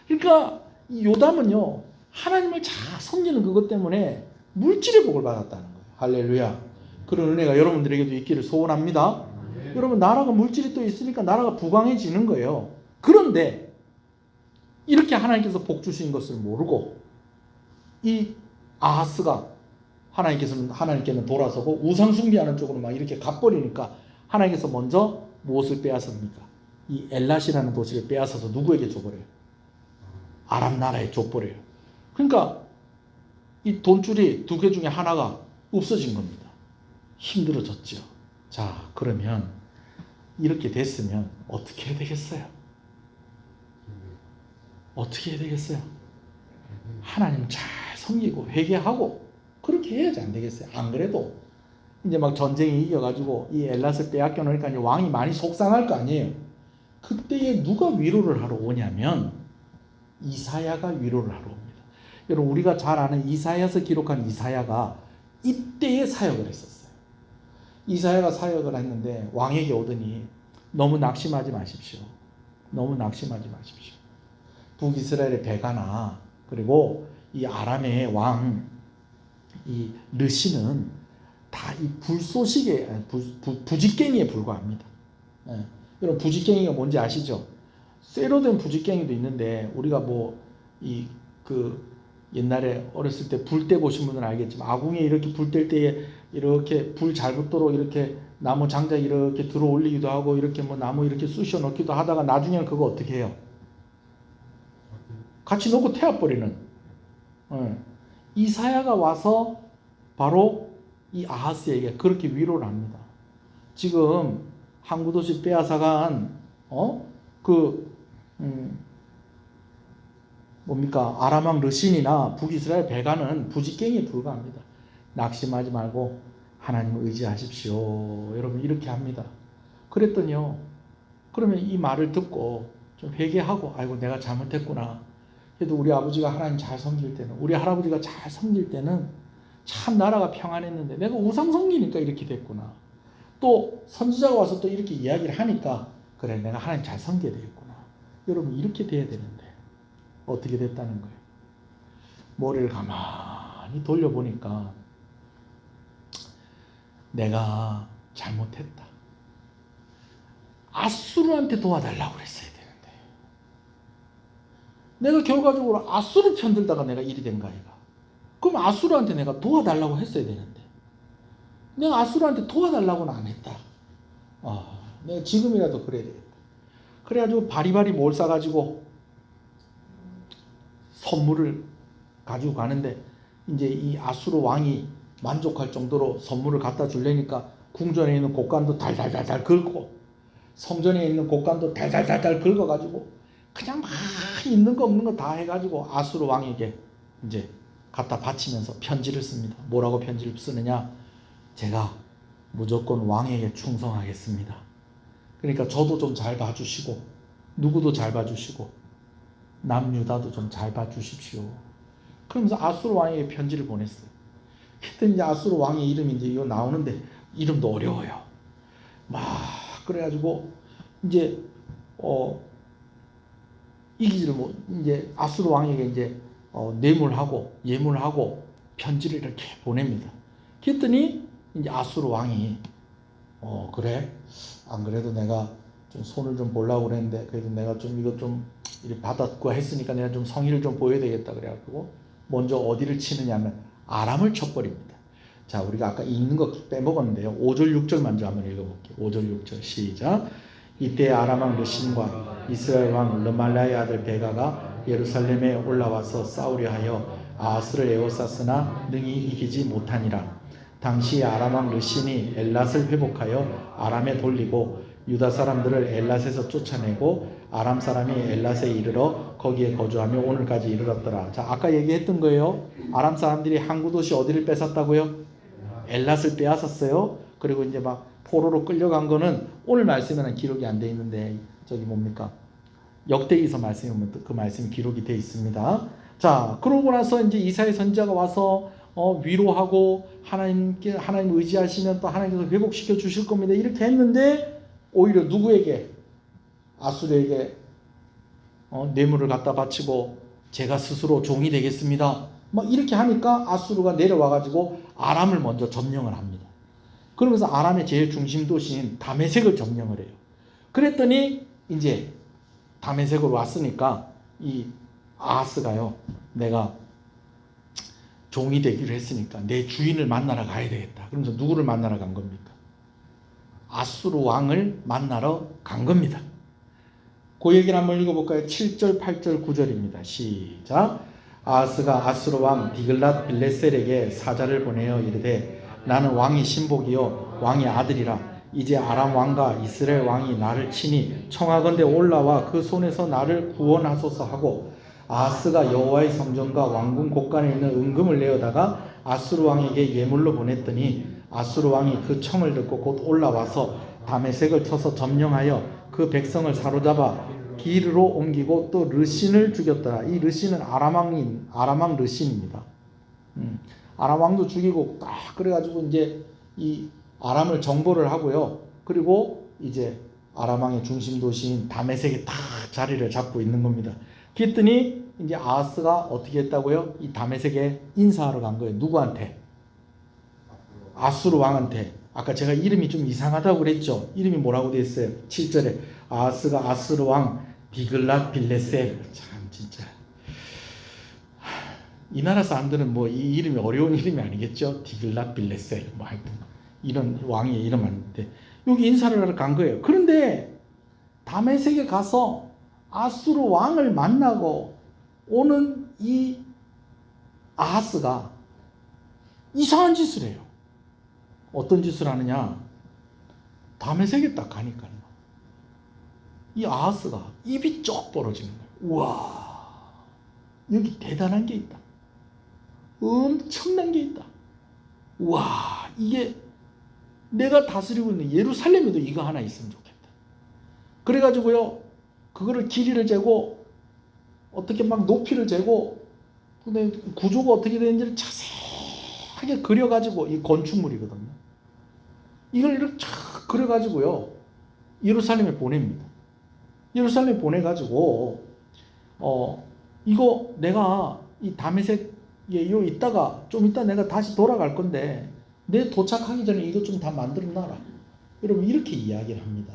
그러니까 이 요담은요 하나님을 잘 섬기는 그것 때문에 물질의 복을 받았다는 거예요. 할렐루야. 그런 은혜가 여러분들에게도 있기를 소원합니다. 여러분 나라가 물질이 또 있으니까 나라가 부강해지는 거예요. 그런데 이렇게 하나님께서 복 주신 것을 모르고 이 아하스가 하나님께는 돌아서고 우상 숭배하는 쪽으로 막 이렇게 가버리니까 하나님께서 먼저 무엇을 빼앗습니까? 이 엘랏이라는 도시를 빼앗아서 누구에게 줘버려요? 아람 나라에 줘버려요. 그러니까 이 돈줄이 두 개 중에 하나가 없어진 겁니다. 힘들어졌죠. 자, 그러면 이렇게 됐으면 어떻게 해야 되겠어요? 어떻게 해야 되겠어요? 하나님 잘 섬기고 회개하고 그렇게 해야지 안 되겠어요? 안 그래도 이제 막 전쟁이 이겨가지고 이 엘랏을 빼앗겨 놓으니까 이제 왕이 많이 속상할 거 아니에요. 그때에 누가 위로를 하러 오냐면 이사야가 위로를 하러 옵니다. 여러분, 우리가 잘 아는 이사야서 기록한 이사야가 이때에 사역을 했었어요. 이사야가 사역을 했는데 왕에게 오더니 너무 낙심하지 마십시오. 너무 낙심하지 마십시오. 북이스라엘의 베가나 그리고 이 아람의 왕 이 르시는 다 이 불쏘시개 부직갱이에 불과합니다. 예. 여러분, 부직갱이가 뭔지 아시죠? 쇠로 된 부직갱이도 있는데 우리가 뭐 이 옛날에 어렸을 때 불 때 보신 분들은 알겠지만 아궁이에 이렇게 불 뗄 때에 이렇게 불 잘 붙도록 이렇게 나무 장작 이렇게 들어 올리기도 하고 이렇게 뭐 나무 이렇게 쑤셔 넣기도 하다가 나중에는 그거 어떻게 해요? 같이 놓고 태워버리는. 이사야가 와서 바로 이 아하스에게 그렇게 위로를 합니다. 지금 항구도시 빼앗아간 뭡니까? 아람왕 르신이나 북이스라엘 베가는 부직갱이에 불과합니다. 낙심하지 말고 하나님을 의지하십시오. 여러분, 이렇게 합니다. 그랬더니요, 그러면 이 말을 듣고 좀 회개하고 아이고 내가 잘못했구나. 그래도 우리 아버지가 하나님 잘 섬길 때는, 우리 할아버지가 잘 섬길 때는 참 나라가 평안했는데 내가 우상 섬기니까 이렇게 됐구나. 또 선지자가 와서 또 이렇게 이야기를 하니까 그래 내가 하나님 잘 섬겨야 되겠구나. 여러분, 이렇게 돼야 되는데 어떻게 됐다는 거예요? 머리를 가만히 돌려보니까 내가 잘못했다. 아수르한테 도와달라고 그랬어야 되는데 내가 결과적으로 아수르 편들다가 내가 일이 된 거 아이가. 그럼 아수르한테 내가 도와달라고 했어야 되는데 내가 아수르한테 도와달라고는 안 했다. 내가 지금이라도 그래야 되겠다. 그래가지고 바리바리 뭘 싸가지고 선물을 가지고 가는데 이제 이 아수르 왕이 만족할 정도로 선물을 갖다 주려니까 궁전에 있는 곡간도 달달달달 긁고 성전에 있는 곡간도 달달달달 긁어가지고 그냥 막 있는 거 없는 거 다 해가지고 아수르 왕에게 이제 갖다 바치면서 편지를 씁니다. 뭐라고 편지를 쓰느냐? 제가 무조건 왕에게 충성하겠습니다. 그러니까 저도 좀 잘 봐주시고 누구도 잘 봐주시고 남유다도 좀 잘 봐주십시오. 그러면서 아수르 왕에게 편지를 보냈어요. 그때 이제 아수르 왕의 이름이 이제 이거 나오는데 이름도 어려워요. 막 그래가지고 이제 이기지를 못 이제 아수르 왕에게 이제 뇌물하고 예물하고 편지를 이렇게 보냅니다. 그랬더니 이제 아수르 왕이 그래 안 그래도 내가 좀 손을 좀 보려고 그랬는데 그래도 내가 좀 이거 좀 이렇게 받았고 했으니까 내가 좀 성의를 좀 보여야 되겠다 그래가지고 먼저 어디를 치느냐면 아람을 쳐버립니다. 자, 우리가 아까 읽는 거 빼먹었는데요. 5절 6절 먼저 한번 읽어볼게요. 5절 6절 시작. 이때 아람 왕 르신과 이스라엘 왕 르말라의 아들 베가가 예루살렘에 올라와서 싸우려 하여 아하스를 에워쌌으나 능히 이기지 못하니라. 당시 아람 왕 르신이 엘랏을 회복하여 아람에 돌리고 유다 사람들을 엘랏에서 쫓아내고 아람 사람이 엘랏에 이르러 거기에 거주하며 오늘까지 이르렀더라. 자, 아까 얘기했던 거예요. 아람 사람들이 항구 도시 어디를 뺏었다고요? 엘랏을 빼앗았어요. 그리고 이제 막 포로로 끌려간 거는 오늘 말씀에는 기록이 안 돼 있는데 저기 뭡니까? 역대기서 말씀에 보면 그 말씀이 기록이 돼 있습니다. 자, 그러고 나서 이제 이사야 선지자가 와서 위로하고 하나님 의지하시면 또 하나님께서 회복시켜 주실 겁니다. 이렇게 했는데 오히려 누구에게? 아수르에게 뇌물을 갖다 바치고 제가 스스로 종이 되겠습니다. 막 이렇게 하니까 아수르가 내려와가지고 아람을 먼저 점령을 합니다. 그러면서 아람의 제일 중심 도시인 다메섹을 점령을 해요. 그랬더니 이제 다메섹으로 왔으니까 이 아하스가요, 내가 종이 되기로 했으니까 내 주인을 만나러 가야 되겠다. 그러면서 누구를 만나러 간 겁니까? 아수르 왕을 만나러 간 겁니다. 그 얘기를 한번 읽어볼까요? 7절, 8절, 9절입니다. 시작. 아하스가 아수르 왕 디글랏 빌레셀에게 사자를 보내어 이르되 나는 왕의 신복이요 왕의 아들이라. 이제 아람 왕과 이스라엘 왕이 나를 치니 청하건대 올라와 그 손에서 나를 구원하소서 하고 아하스가 여호와의 성전과 왕궁 곳간에 있는 은금을 내어다가 아수르 왕에게 예물로 보냈더니 아수르 왕이 그 청을 듣고 곧 올라와서 다메섹을 쳐서 점령하여 그 백성을 사로잡아 기르로 옮기고 또 르신을 죽였더라. 이 르신은 아람왕 르신입니다. 아람왕도 죽이고 딱 그래가지고 이제 이 아람을 정벌을 하고요. 그리고 이제 아람왕의 중심 도시인 다메섹에 딱 자리를 잡고 있는 겁니다. 그랬더니 이제 아하스가 어떻게 했다고요? 이 다메섹에 인사하러 간 거예요. 누구한테? 아수르 왕한테. 아까 제가 이름이 좀 이상하다고 그랬죠. 이름이 뭐라고 되어 있어요? 7절에 아하스가 아수르 왕 디글랏 빌레셀. 참 진짜 이 나라 사람들은 뭐 이 이름이 어려운 이름이 아니겠죠. 디글랏 빌레셀 뭐 하여튼 이런 왕의 이름 아닌데 여기 인사를 하러 간 거예요. 그런데 다메섹에 가서 아수르 왕을 만나고 오는 이 아하스가 이상한 짓을 해요. 어떤 짓을 하느냐? 다메섹에 딱 가니까요. 이 아하스가 입이 쩍 벌어지는 거예요. 우와, 여기 대단한 게 있다. 엄청난 게 있다. 우와, 이게 내가 다스리고 있는 예루살렘에도 이거 하나 있으면 좋겠다. 그래가지고요, 그거를 길이를 재고 어떻게 막 높이를 재고 근데 구조가 어떻게 되는지를 자세하게 그려가지고 이 건축물이거든요. 이걸 이렇게 쫙 그려가지고요 예루살렘에 보냅니다. 예루살렘에 보내가지고 이거 내가 이 다메섹에 요 있다가 좀 이따 내가 다시 돌아갈 건데 내 도착하기 전에 이거 좀 다 만들어 놔라. 여러분 이렇게 이야기를 합니다.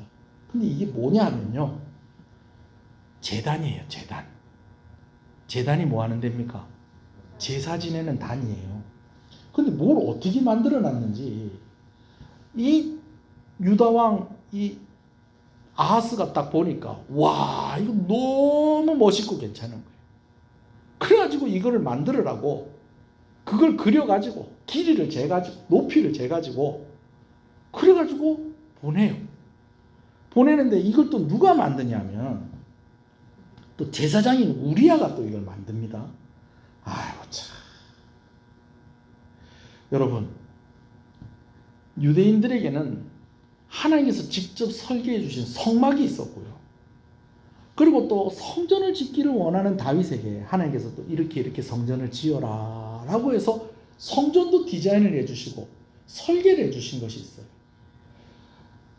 근데 이게 뭐냐 하면요 제단이에요. 제단. 제단이 뭐 하는 데입니까? 제사 지내는 단이에요. 근데 뭘 어떻게 만들어 놨는지 이 유다왕 이 아하스가 딱 보니까 와 이거 너무 멋있고 괜찮은 거예요. 그래가지고 이거를 만들으라고 그걸 그려가지고 길이를 재가지고 높이를 재가지고 그래가지고 보내요. 보내는데 이걸 또 누가 만드냐면 또 제사장인 우리아가 또 이걸 만듭니다. 아이고 참. 여러분 유대인들에게는 하나님께서 직접 설계해 주신 성막이 있었고요. 그리고 또 성전을 짓기를 원하는 다윗에게 하나님께서 또 이렇게 성전을 지어라 라고 해서 성전도 디자인을 해주시고 설계를 해주신 것이 있어요.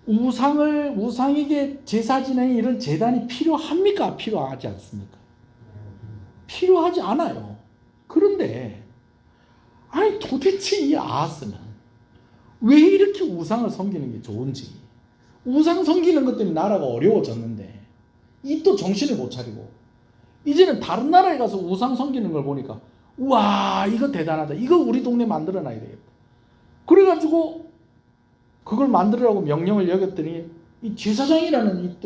우상에게 제사 지내는 이런 제단이 필요합니까? 필요하지 않습니까? 필요하지 않아요. 그런데 아니 도대체 이 아하스는 왜 이렇게 우상을 섬기는 게 좋은지, 우상 섬기는 것 때문에 나라가 어려워졌는데 이 또 정신을 못 차리고 이제는 다른 나라에 가서 우상 섬기는 걸 보니까 우와 이거 대단하다, 이거 우리 동네 만들어 놔야 되겠다. 그래가지고 그걸 만들으라고 명령을 여겼더니 이 제사장이라는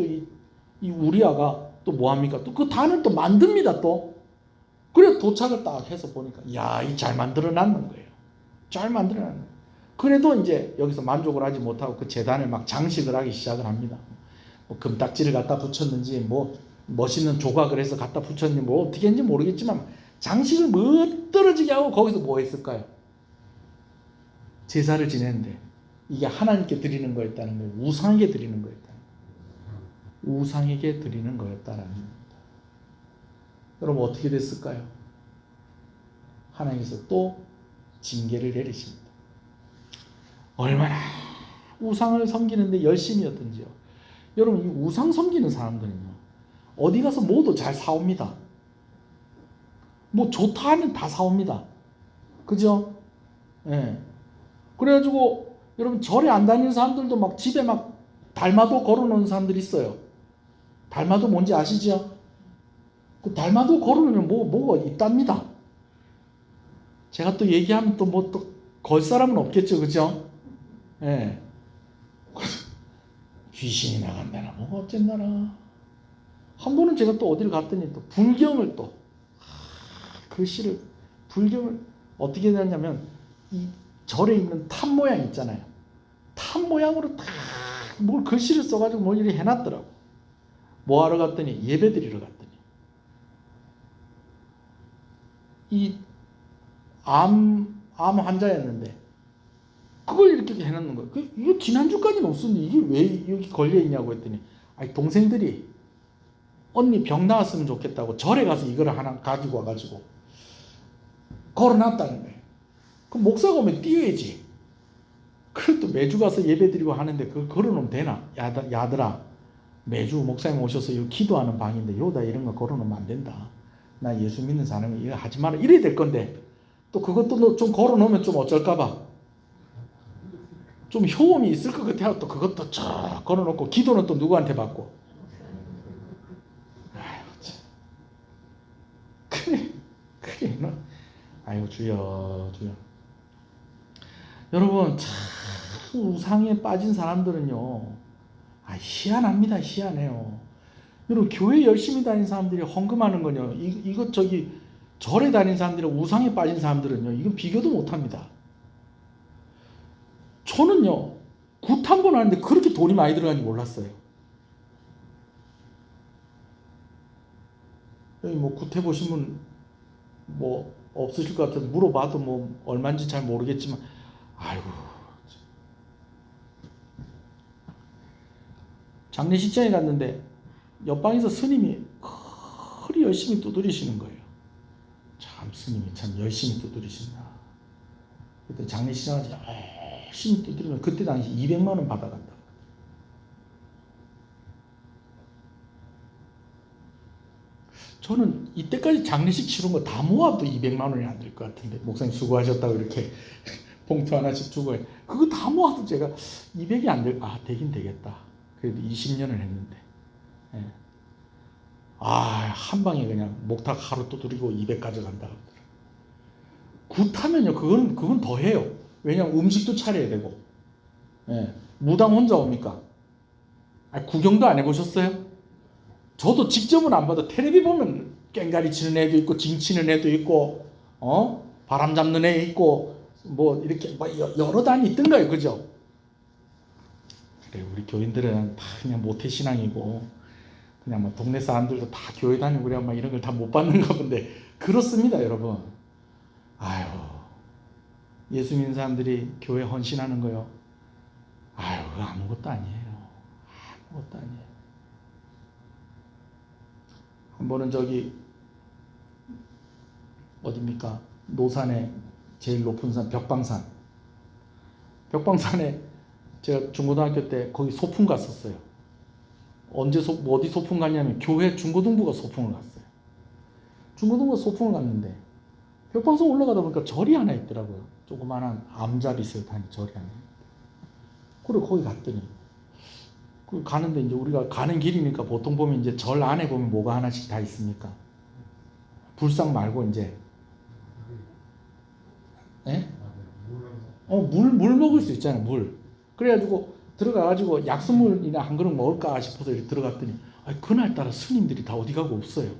이 우리아가 또 뭐합니까? 또 그 단을 또 만듭니다. 또 그래 도착을 딱 해서 보니까 야, 이 잘 만들어 놨는 거예요. 잘 만들어 놨는 거예요. 그래도 이제 여기서 만족을 하지 못하고 그 제단을 막 장식을 하기 시작을 합니다. 뭐 금딱지를 갖다 붙였는지 뭐 멋있는 조각을 해서 갖다 붙였는지 뭐 어떻게 했는지 모르겠지만 장식을 멋들어지게 하고 거기서 뭐 했을까요? 제사를 지내는데 이게 하나님께 드리는 거였다는 거예요. 우상에게 드리는 거였다는 거예요. 우상에게 드리는 거였다는 겁니다. 여러분 어떻게 됐을까요? 하나님께서 또 징계를 내리십니다. 얼마나 우상을 섬기는데 열심이었던지요. 여러분 이 우상 섬기는 사람들은요 어디 가서 뭐도 잘 사옵니다. 뭐 좋다 하면 다 사옵니다. 그죠? 예. 그래가지고 여러분 절에 안 다니는 사람들도 막 집에 막 달마도 걸어놓은 사람들이 있어요. 달마도 뭔지 아시죠? 그 달마도 걸어놓으면 뭐가 있답니다. 제가 또 얘기하면 또 뭐 또 걸 사람은 없겠죠, 그죠? 예. 귀신이 나간다나 뭐가 어쨌나라. 한 번은 제가 또 어디를 갔더니 또 불경을 또 글씨를 불경을 어떻게 했냐면 이 절에 있는 탑 모양 있잖아요. 탑 모양으로 다 뭘 글씨를 써가지고 뭘 이렇게 해놨더라고. 뭐 하러 갔더니 예배 드리러 갔더니 이 암 환자였는데 그걸 이렇게 해놓는 거예요. 이거 지난주까지는 없었는데 이게 왜 여기 걸려있냐고 했더니 아니 동생들이 언니 병 나았으면 좋겠다고 절에 가서 이걸 하나 가지고 와가지고 걸어놨다는 거예요. 그럼 목사가 오면 띄워야지. 그래도 매주 가서 예배 드리고 하는데 그걸 걸어놓으면 되나? 야들아 매주 목사님 오셔서 여기 기도하는 방인데 여기다 이런 거 걸어놓으면 안 된다. 나 예수 믿는 사람이 이거 하지 마라 이래야 될 건데 또 그것도 좀 걸어놓으면 좀 어쩔까봐 좀 효험이 있을 것 같아요. 또 그것도 쫙 걸어놓고 기도는 또 누구한테 받고 그래 아이고 주여 여러분 참 우상에 빠진 사람들은요 희한합니다. 희한해요. 여러분 교회 열심히 다니는 사람들이 헌금하는 거요 이것 저기 절에 다니는 사람들이 우상에 빠진 사람들은요 이건 비교도 못합니다. 저는요 굿 한 번 하는데 그렇게 돈이 많이 들어가는지 몰랐어요. 여기 뭐 굿 해보신 분 뭐 없으실 것 같아서 물어봐도 뭐 얼마인지 잘 모르겠지만 아이고 장례식장에 갔는데 옆방에서 스님이 그리 열심히 두드리시는 거예요. 참 스님이 참 열심히 두드리신다. 그때 장례식장에서 열심히 두드리면 그때 당시 200만 원 받아간다. 저는 이때까지 장례식 치른 거 다 모아도 200만 원이 안 될 것 같은데 목사님 수고하셨다고 이렇게 봉투 하나씩 주고 그거 다 모아도 제가 200이 안 될, 되긴 되겠다. 그래도 20년을 했는데 예. 한 방에 그냥 목탁 하루 두드리고 200 가져간다. 굿하면요 그건 더 해요. 왜냐면 음식도 차려야 되고 예. 무당 혼자 옵니까? 구경도 안 해보셨어요? 저도 직접은 안 봐도 텔레비 보면 깽가리 치는 애도 있고 징 치는 애도 있고 바람 잡는 애 있고 뭐 이렇게 여러 단이 있던가요. 그죠? 그래 우리 교인들은 다 그냥 모태신앙이고 그냥 뭐 동네 사람들도 다 교회 다니고 그래 막 이런 걸 다 못 받는가 본데 그렇습니다. 여러분 예수 믿는 사람들이 교회 헌신하는 거요 그거 아무것도 아니에요. 아무것도 아니에요. 한 번은 저기 어딥니까? 노산에 제일 높은 산 벽방산에 제가 중고등학교 때 거기 소풍 갔었어요. 어디 소풍 갔냐면 교회 중고등부가 소풍을 갔어요. 중고등부가 소풍을 갔는데 벽방산 올라가다 보니까 절이 하나 있더라고요. 조그마한 암자리 있어요. 절이 하나. 그리고 거기 갔더니 가는데 이제 우리가 가는 길이니까 보통 보면 이제 절 안에 보면 뭐가 하나씩 다 있습니까? 불상 말고 이제 물 먹을 수 있잖아요. 물. 그래가지고 들어가가지고 약수물이나 한 그릇 먹을까 싶어서 이렇게 들어갔더니 그날따라 스님들이 다 어디 가고 없어요.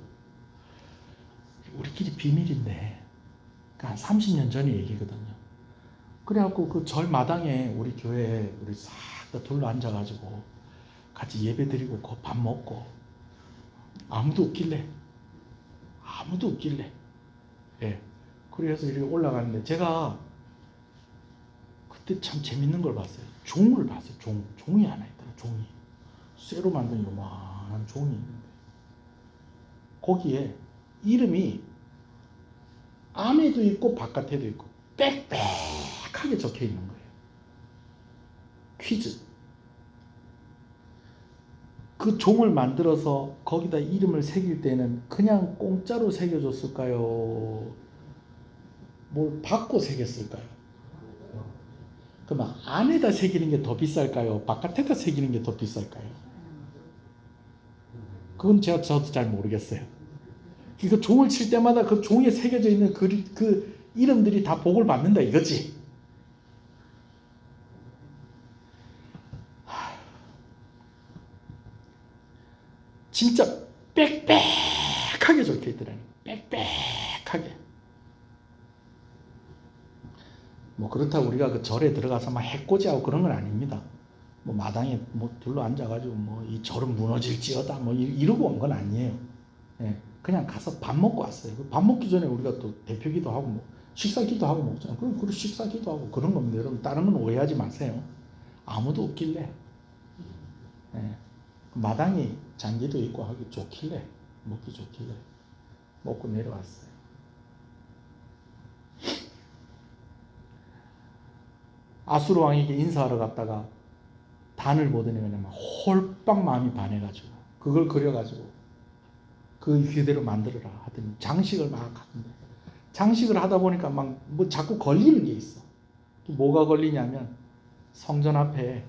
우리끼리 비밀인데 한 30년 전의 얘기거든요. 그래갖고 그 절 마당에 우리 교회에 우리 싹 다 둘러 앉아가지고 같이 예배 드리고 밥 먹고 아무도 없길래 예. 그래서 이렇게 올라가는데 제가 그때 참 재밌는 걸 봤어요. 종을 봤어요. 종이 하나 있더라. 종이 쇠로 만든 요만한 종이 있는데 거기에 이름이 안에도 있고 바깥에도 있고 빽빽하게 적혀 있는 거예요. 퀴즈. 그 종을 만들어서 거기다 이름을 새길 때는 그냥 공짜로 새겨줬을까요? 뭘 받고 새겼을까요? 그러면 안에다 새기는 게 더 비쌀까요? 바깥에다 새기는 게 더 비쌀까요? 그건 저도 잘 모르겠어요. 그 종을 칠 때마다 그 종에 새겨져 있는 그 이름들이 다 복을 받는다 이거지. 진짜 빽빽하게 적혀 있더라니. 빽빽하게. 뭐 그렇다고 우리가 그 절에 들어가서 막 해코지하고 그런 건 아닙니다. 뭐 마당에 뭐 둘러 앉아가지고 뭐 이 절은 무너질지어다 뭐 이러고 온 건 아니에요. 예, 그냥 가서 밥 먹고 왔어요. 밥 먹기 전에 우리가 또 대표기도 하고 뭐 식사기도 하고 먹잖아요. 그럼 식사기도 하고 그런 겁니다. 여러분 다른 건 오해하지 마세요. 아무도 없길래 예, 마당이 잔디도 있고 하기 좋길래 먹기 좋길래 먹고 내려왔어요. 아수르 왕에게 인사하러 갔다가 단을 보더니 그냥 막 홀빵 마음이 반해가지고 그걸 그려가지고 그 그대로 만들어라 하더니 장식을 막 하는데 장식을 하다 보니까 막 뭐 자꾸 걸리는 게 있어. 뭐가 걸리냐면 성전 앞에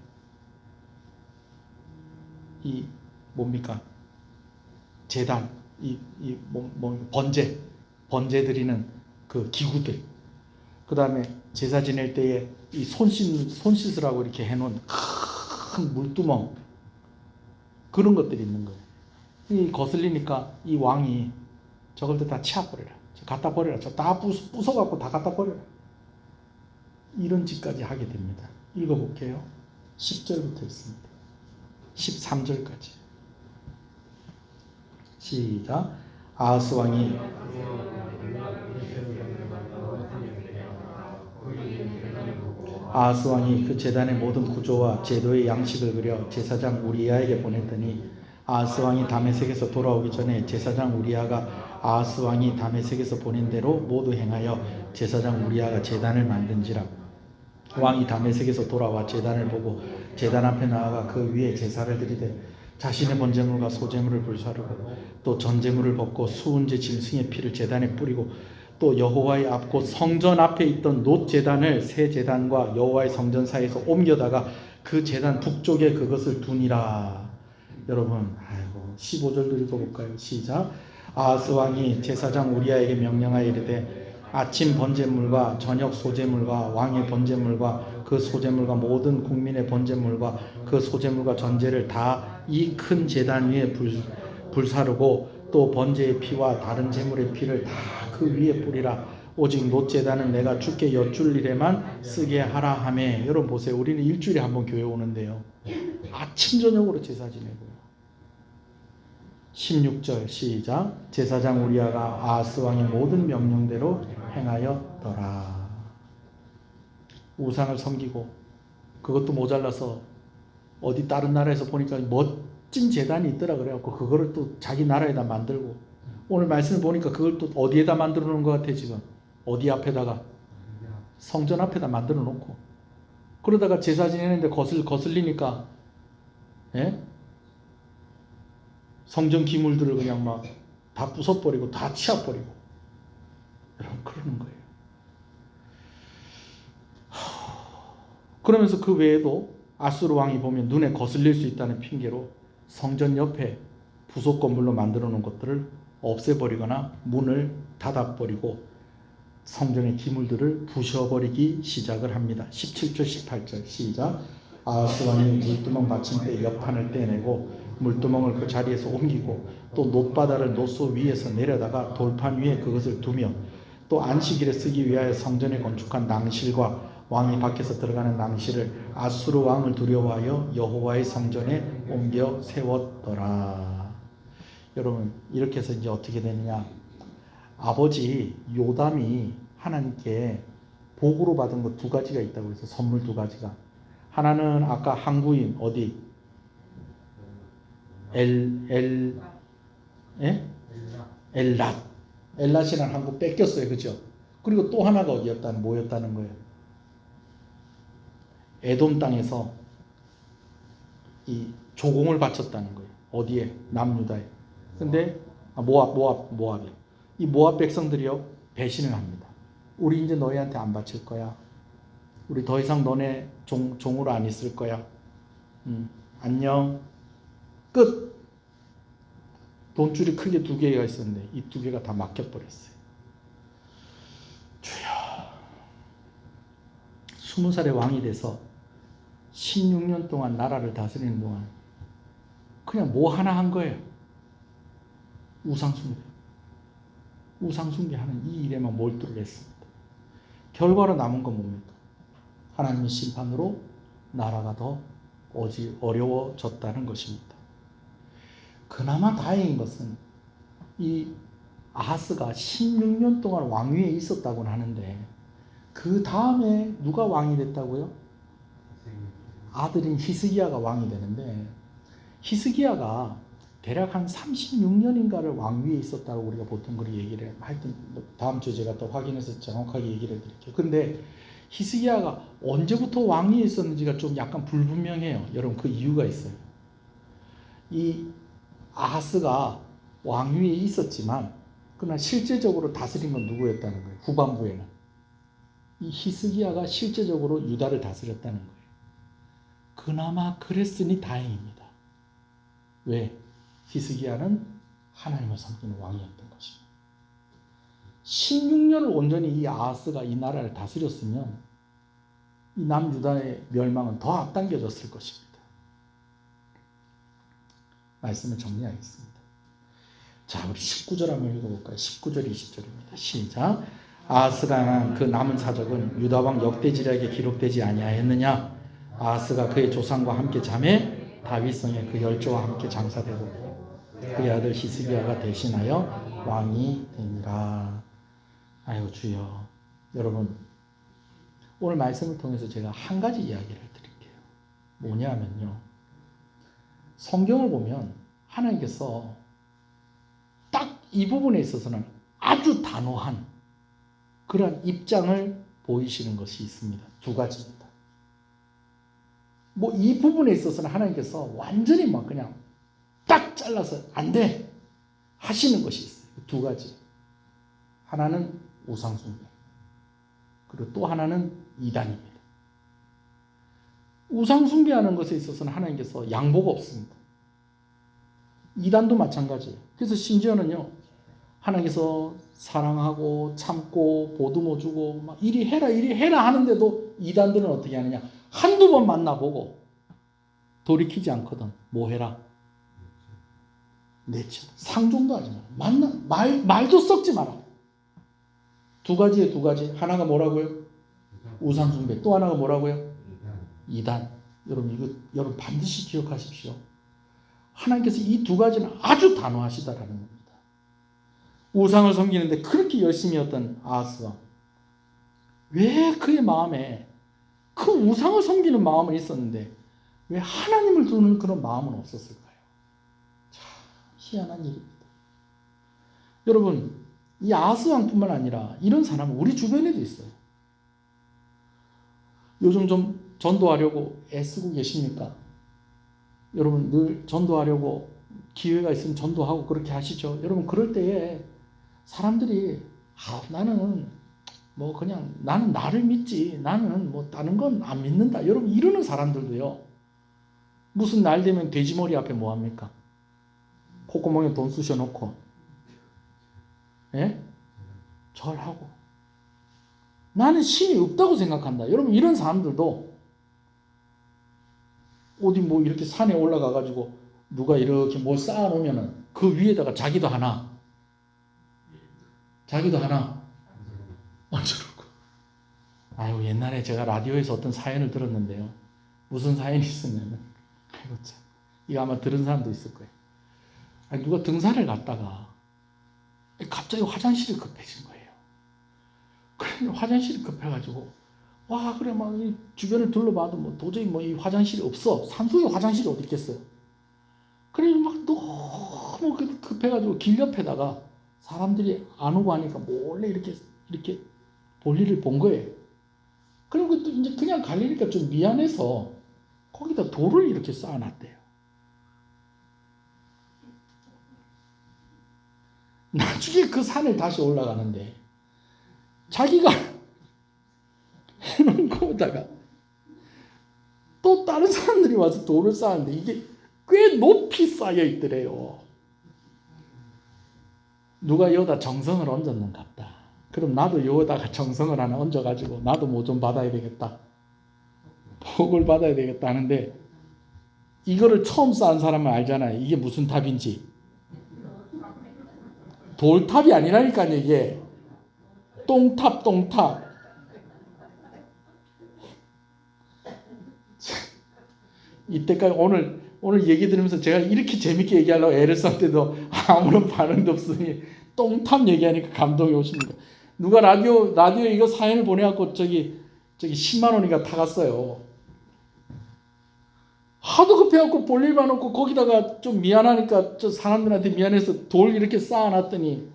이 뭡니까 제단 번제 드리는 그 기구들, 그 다음에 제사 지낼 때에 이 손 씻으라고 이렇게 해놓은 큰 물두멍 그런 것들이 있는 거예요. 이 거슬리니까 이 왕이 저걸 다 치워버려라, 갖다 버려라, 저 다 부숴갖고 다 갖다 버려라, 이런 짓까지 하게 됩니다. 읽어볼게요. 10절부터 있습니다. 13절까지 시작. 아하스 왕이 그 제단의 모든 구조와 제도의 양식을 그려 제사장 우리야에게 보냈더니 아하스 왕이 다메섹에서 돌아오기 전에 제사장 우리야가 아하스 왕이 다메섹에서 보낸 대로 모두 행하여 제사장 우리야가 제단을 만든지라. 왕이 다메섹에서 돌아와 제단을 보고 제단 앞에 나아가 그 위에 제사를 드리되 자신의 번제물과 소제물을 불사르고 또 전제물을 벗고 수은제 짐승의 피를 제단에 뿌리고 또 여호와의 앞 곧 성전 앞에 있던 놋 제단을 새 제단과 여호와의 성전 사이에서 옮겨다가 그 제단 북쪽에 그것을 두니라. 여러분, 15절도 읽어볼까요? 시작. 아하스 왕이 제사장 우리야에게 명령하여 이르되 아침 번제물과 저녁 소제물과 왕의 번제물과 그 소제물과 모든 국민의 번제물과 그 소제물과 전제를 다 이 큰 제단 위에 불사르고 또 번제의 피와 다른 제물의 피를 다 그 위에 뿌리라. 오직 놋 제단은 내가 주께 여쭐 일에만 쓰게 하라 하매. 여러분 보세요. 우리는 일주일에 한 번 교회 오는데요, 아침 저녁으로 제사 지내고요. 16절 시작. 제사장 우리야가 아하스 왕의 모든 명령대로 행하였더라. 우상을 섬기고 그것도 모자라서 어디 다른 나라에서 보니까 멋진 제단이 있더라 그래갖고 그거를 또 자기 나라에다 만들고, 오늘 말씀을 보니까 그걸 또 어디에다 만들어 놓은 것 같아. 지금 어디 앞에다가? 성전 앞에다 만들어 놓고, 그러다가 제사 지내는데 거슬리니까 예? 성전 기물들을 그냥 막 다 부숴버리고 다 치워버리고, 여러분 그러는 거예요. 그러면서 그 외에도 아수르 왕이 보면 눈에 거슬릴 수 있다는 핑계로 성전 옆에 부속 건물로 만들어 놓은 것들을 없애버리거나 문을 닫아버리고 성전의 기물들을 부셔버리기 시작을 합니다. 17절 18절 시작. 아하스 왕이 물두멍 받침대 옆판을 떼내고 물두멍을 그 자리에서 옮기고 또 놋바다를 놋소 위에서 내려다가 돌판 위에 그것을 두며 또 안식일에 쓰기 위하여 성전에 건축한 낭실과 왕이 밖에서 들어가는 낭실을 아수르 왕을 두려워하여 여호와의 성전에 옮겨 세웠더라. 여러분 이렇게 해서 이제 어떻게 되느냐, 아버지 요담이 하나님께 복으로 받은 것 두 가지가 있다고 해서 선물 두 가지가, 하나는 아까 항구인 어디 엘랏이라는 항구 뺏겼어요, 그죠? 그리고 또 하나가 뭐였다는 거예요? 에돔 땅에서 이 조공을 바쳤다는 거예요. 어디에? 남유다에. 근데 모압이요. 이 모압 백성들이요 배신을 합니다. 우리 이제 너희한테 안 바칠 거야. 우리 더 이상 너네 종으로 안 있을 거야. 안녕. 끝. 돈줄이 크게 두 개가 있었는데 이 두 개가 다 막혀버렸어요. 주여. 20살의 왕이 돼서 16년 동안 나라를 다스리는 동안 그냥 뭐 하나 한 거예요. 우상숭배. 우상숭배하는 이 일에만 몰두를 했습니다. 결과로 남은 건 뭡니까? 하나님의 심판으로 나라가 더 어려워졌다는 것입니다. 그나마 다행인 것은 이 아하스가 16년 동안 왕위에 있었다고는 하는데 그 다음에 누가 왕이 됐다고요? 아들인 히스기야가 왕이 되는데 히스기야가 대략 한 36년인가를 왕위에 있었다고 우리가 보통 그렇게 얘기를 해요. 하여튼 다음 주에 제가 또 확인해서 정확하게 얘기를 해드릴게요. 근데 히스기야가 언제부터 왕위에 있었는지가 좀 약간 불분명해요. 여러분 그 이유가 있어요. 이 아하스가 왕위에 있었지만 그러나 실제적으로 다스린 건 누구였다는 거예요. 후반부에는 이 히스기야가 실제적으로 유다를 다스렸다는 거예요. 그나마 그랬으니 다행입니다. 왜? 히스기야는 하나님을 섬기는 왕이었던 것입니다. 16년을 온전히 이 아하스가 이 나라를 다스렸으면 이 남유다의 멸망은 더 앞당겨졌을 것입니다. 말씀을 정리하겠습니다. 자, 우리 19절 한번 읽어볼까요? 19절, 20절입니다. 시작. 아하스가 행한 그 남은 사적은 유다왕 역대지략에 기록되지 아니하였느냐? 아하스가 그의 조상과 함께 잠에 다윗성에 그 열조와 함께 장사되고 그의 아들 히스기야가 대신하여 왕이 되니라. 아이고 주여. 여러분 오늘 말씀을 통해서 제가 한 가지 이야기를 드릴게요. 뭐냐면요. 성경을 보면 하나님께서 딱 이 부분에 있어서는 아주 단호한 그러한 입장을 보이시는 것이 있습니다. 두 가지입니다. 뭐 이 부분에 있어서는 하나님께서 완전히 막 그냥 딱 잘라서 안 돼 하시는 것이 있어요. 두 가지. 하나는 우상숭배. 그리고 또 하나는 이단입니다. 우상숭배하는 것에 있어서는 하나님께서 양보가 없습니다. 이단도 마찬가지예요. 그래서 심지어는요. 하나님께서 사랑하고 참고 보듬어 주고 막 이리 해라 하는데도 이단들은 어떻게 하느냐? 한두 번 만나보고 돌이키지 않거든. 뭐 해라? 내쳐. 상종도 하지 마라. 말도 섞지 마라. 두 가지에 두 가지. 하나가 뭐라고요? 우상숭배. 또 하나가 뭐라고요? 이단. 여러분 반드시 기억하십시오. 하나님께서 이 두 가지는 아주 단호하시다라는 겁니다. 우상을 섬기는데 그렇게 열심히 했던 아하스 왕. 왜 그의 마음에 그 우상을 섬기는 마음은 있었는데 왜 하나님을 두는 그런 마음은 없었을까요? 참 희한한 일입니다. 여러분 이 아하스 왕뿐만 아니라 이런 사람은 우리 주변에도 있어요. 요즘 좀 전도하려고 애쓰고 계십니까? 여러분 늘 전도하려고 기회가 있으면 전도하고 그렇게 하시죠. 여러분 그럴 때에 사람들이 나는 뭐 그냥 나는 나를 믿지 나는 뭐 다른 건 안 믿는다. 여러분 이러는 사람들도요. 무슨 날 되면 돼지머리 앞에 뭐 합니까? 콧구멍에 돈 쑤셔놓고 예? 절하고 나는 신이 없다고 생각한다. 여러분 이런 사람들도 어디 뭐 이렇게 산에 올라가 가지고 누가 이렇게 뭘 쌓아놓으면은 그 위에다가 자기도 하나 얹어놓고. 아유 옛날에 제가 라디오에서 어떤 사연을 들었는데요. 무슨 사연이 있었냐면 아이고 참 이거 아마 들은 사람도 있을 거예요. 아니, 누가 등산을 갔다가 갑자기 화장실이 급해진 거예요. 그래 화장실이 급해가지고 와 그래 막 이 주변을 둘러봐도 뭐 도저히 뭐 이 화장실이 없어. 산속에 화장실이 어디 있겠어요. 그래 막 너무 급해가지고 길 옆에다가 사람들이 안 오고 하니까 몰래 이렇게 볼일을 본 거예요. 그리고 또 이제 그냥 갈리니까 좀 미안해서 거기다 돌을 이렇게 쌓아놨대요. 나중에 그 산을 다시 올라가는데 자기가 해놓은 거다가 또 다른 사람들이 와서 돌을 쌓았는데 이게 꽤 높이 쌓여 있더래요. 누가 여기다 정성을 얹었는갑다. 그럼 나도 여기다가 정성을 하나 얹어가지고 나도 뭐 좀 받아야 되겠다. 복을 받아야 되겠다 하는데 이거를 처음 쌓은 사람은 알잖아요. 이게 무슨 탑인지. 돌탑이 아니라니까요, 이게. 똥탑, 똥탑. 이때까지 오늘 얘기 들으면서 제가 이렇게 재밌게 얘기하려고 애를 썼는데도 아무런 반응도 없으니 똥탑 얘기하니까 감동이 오십니다. 누가 라디오에 이거 사연을 보내갖고 저기 10만 원인가 타갔어요. 하도 급해갖고 볼 일만 없고 거기다가 좀 미안하니까 저 사람들한테 미안해서 돌 이렇게 쌓아놨더니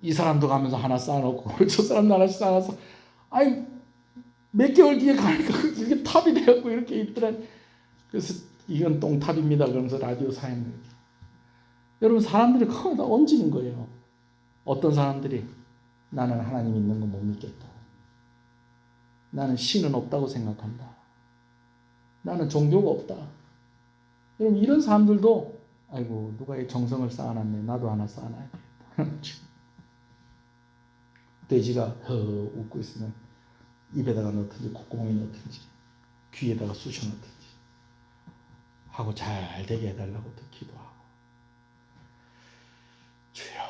이 사람도 가면서 하나 쌓아놓고 저 사람도 하나씩 쌓아놔서 아니 몇 개월 뒤에 가니까 이게 탑이 돼갖고 이렇게 있더라. 그래서 이건 똥탑입니다. 그러면서 라디오 사연. 여러분 사람들이 거기다 얹는 거예요. 어떤 사람들이 나는 하나님 있는 거 못 믿겠다. 나는 신은 없다고 생각한다. 나는 종교가 없다. 여러분 이런 사람들도 아이고 누가 이 정성을 쌓아놨네. 나도 하나 쌓아놔야 되겠다. 돼지가 웃고 있으면 입에다가 넣든지 콧구멍에 넣든지 귀에다가 쑤셔 넣든지 하고 잘 되게 해달라고 또 기도하고. 주여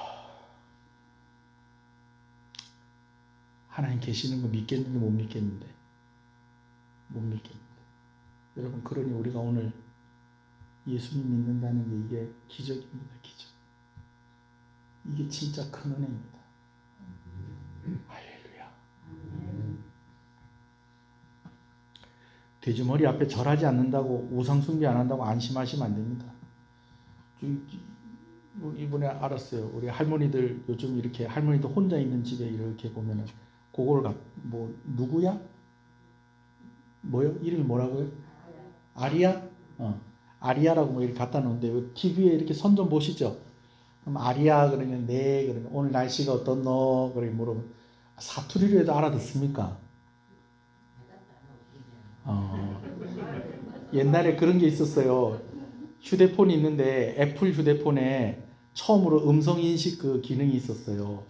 하나님 계시는 거 믿겠는데 못 믿겠는데 여러분 그러니 우리가 오늘 예수님 믿는다는 게 이게 기적입니다. 기적. 이게 진짜 큰 은혜입니다. 할렐루야. 돼지머리 앞에 절하지 않는다고 우상 숭배 안 한다고 안심하시면 안 됩니다. 이번에 알았어요. 우리 할머니들 요즘 이렇게 할머니들 혼자 있는 집에 이렇게 보면은 그걸 뭐 누구야? 뭐요? 이름이 뭐라고요? 아리아? 아리아라고 뭐 이렇게 갖다 놓는데 TV에 이렇게 선 좀 보시죠. 그럼 아리아 그러면 네 그러면 오늘 날씨가 어떻노? 그렇게 물어보면 사투리로 해도 알아듣습니까? 옛날에 그런 게 있었어요. 휴대폰이 있는데 애플 휴대폰에 처음으로 음성 인식 그 기능이 있었어요.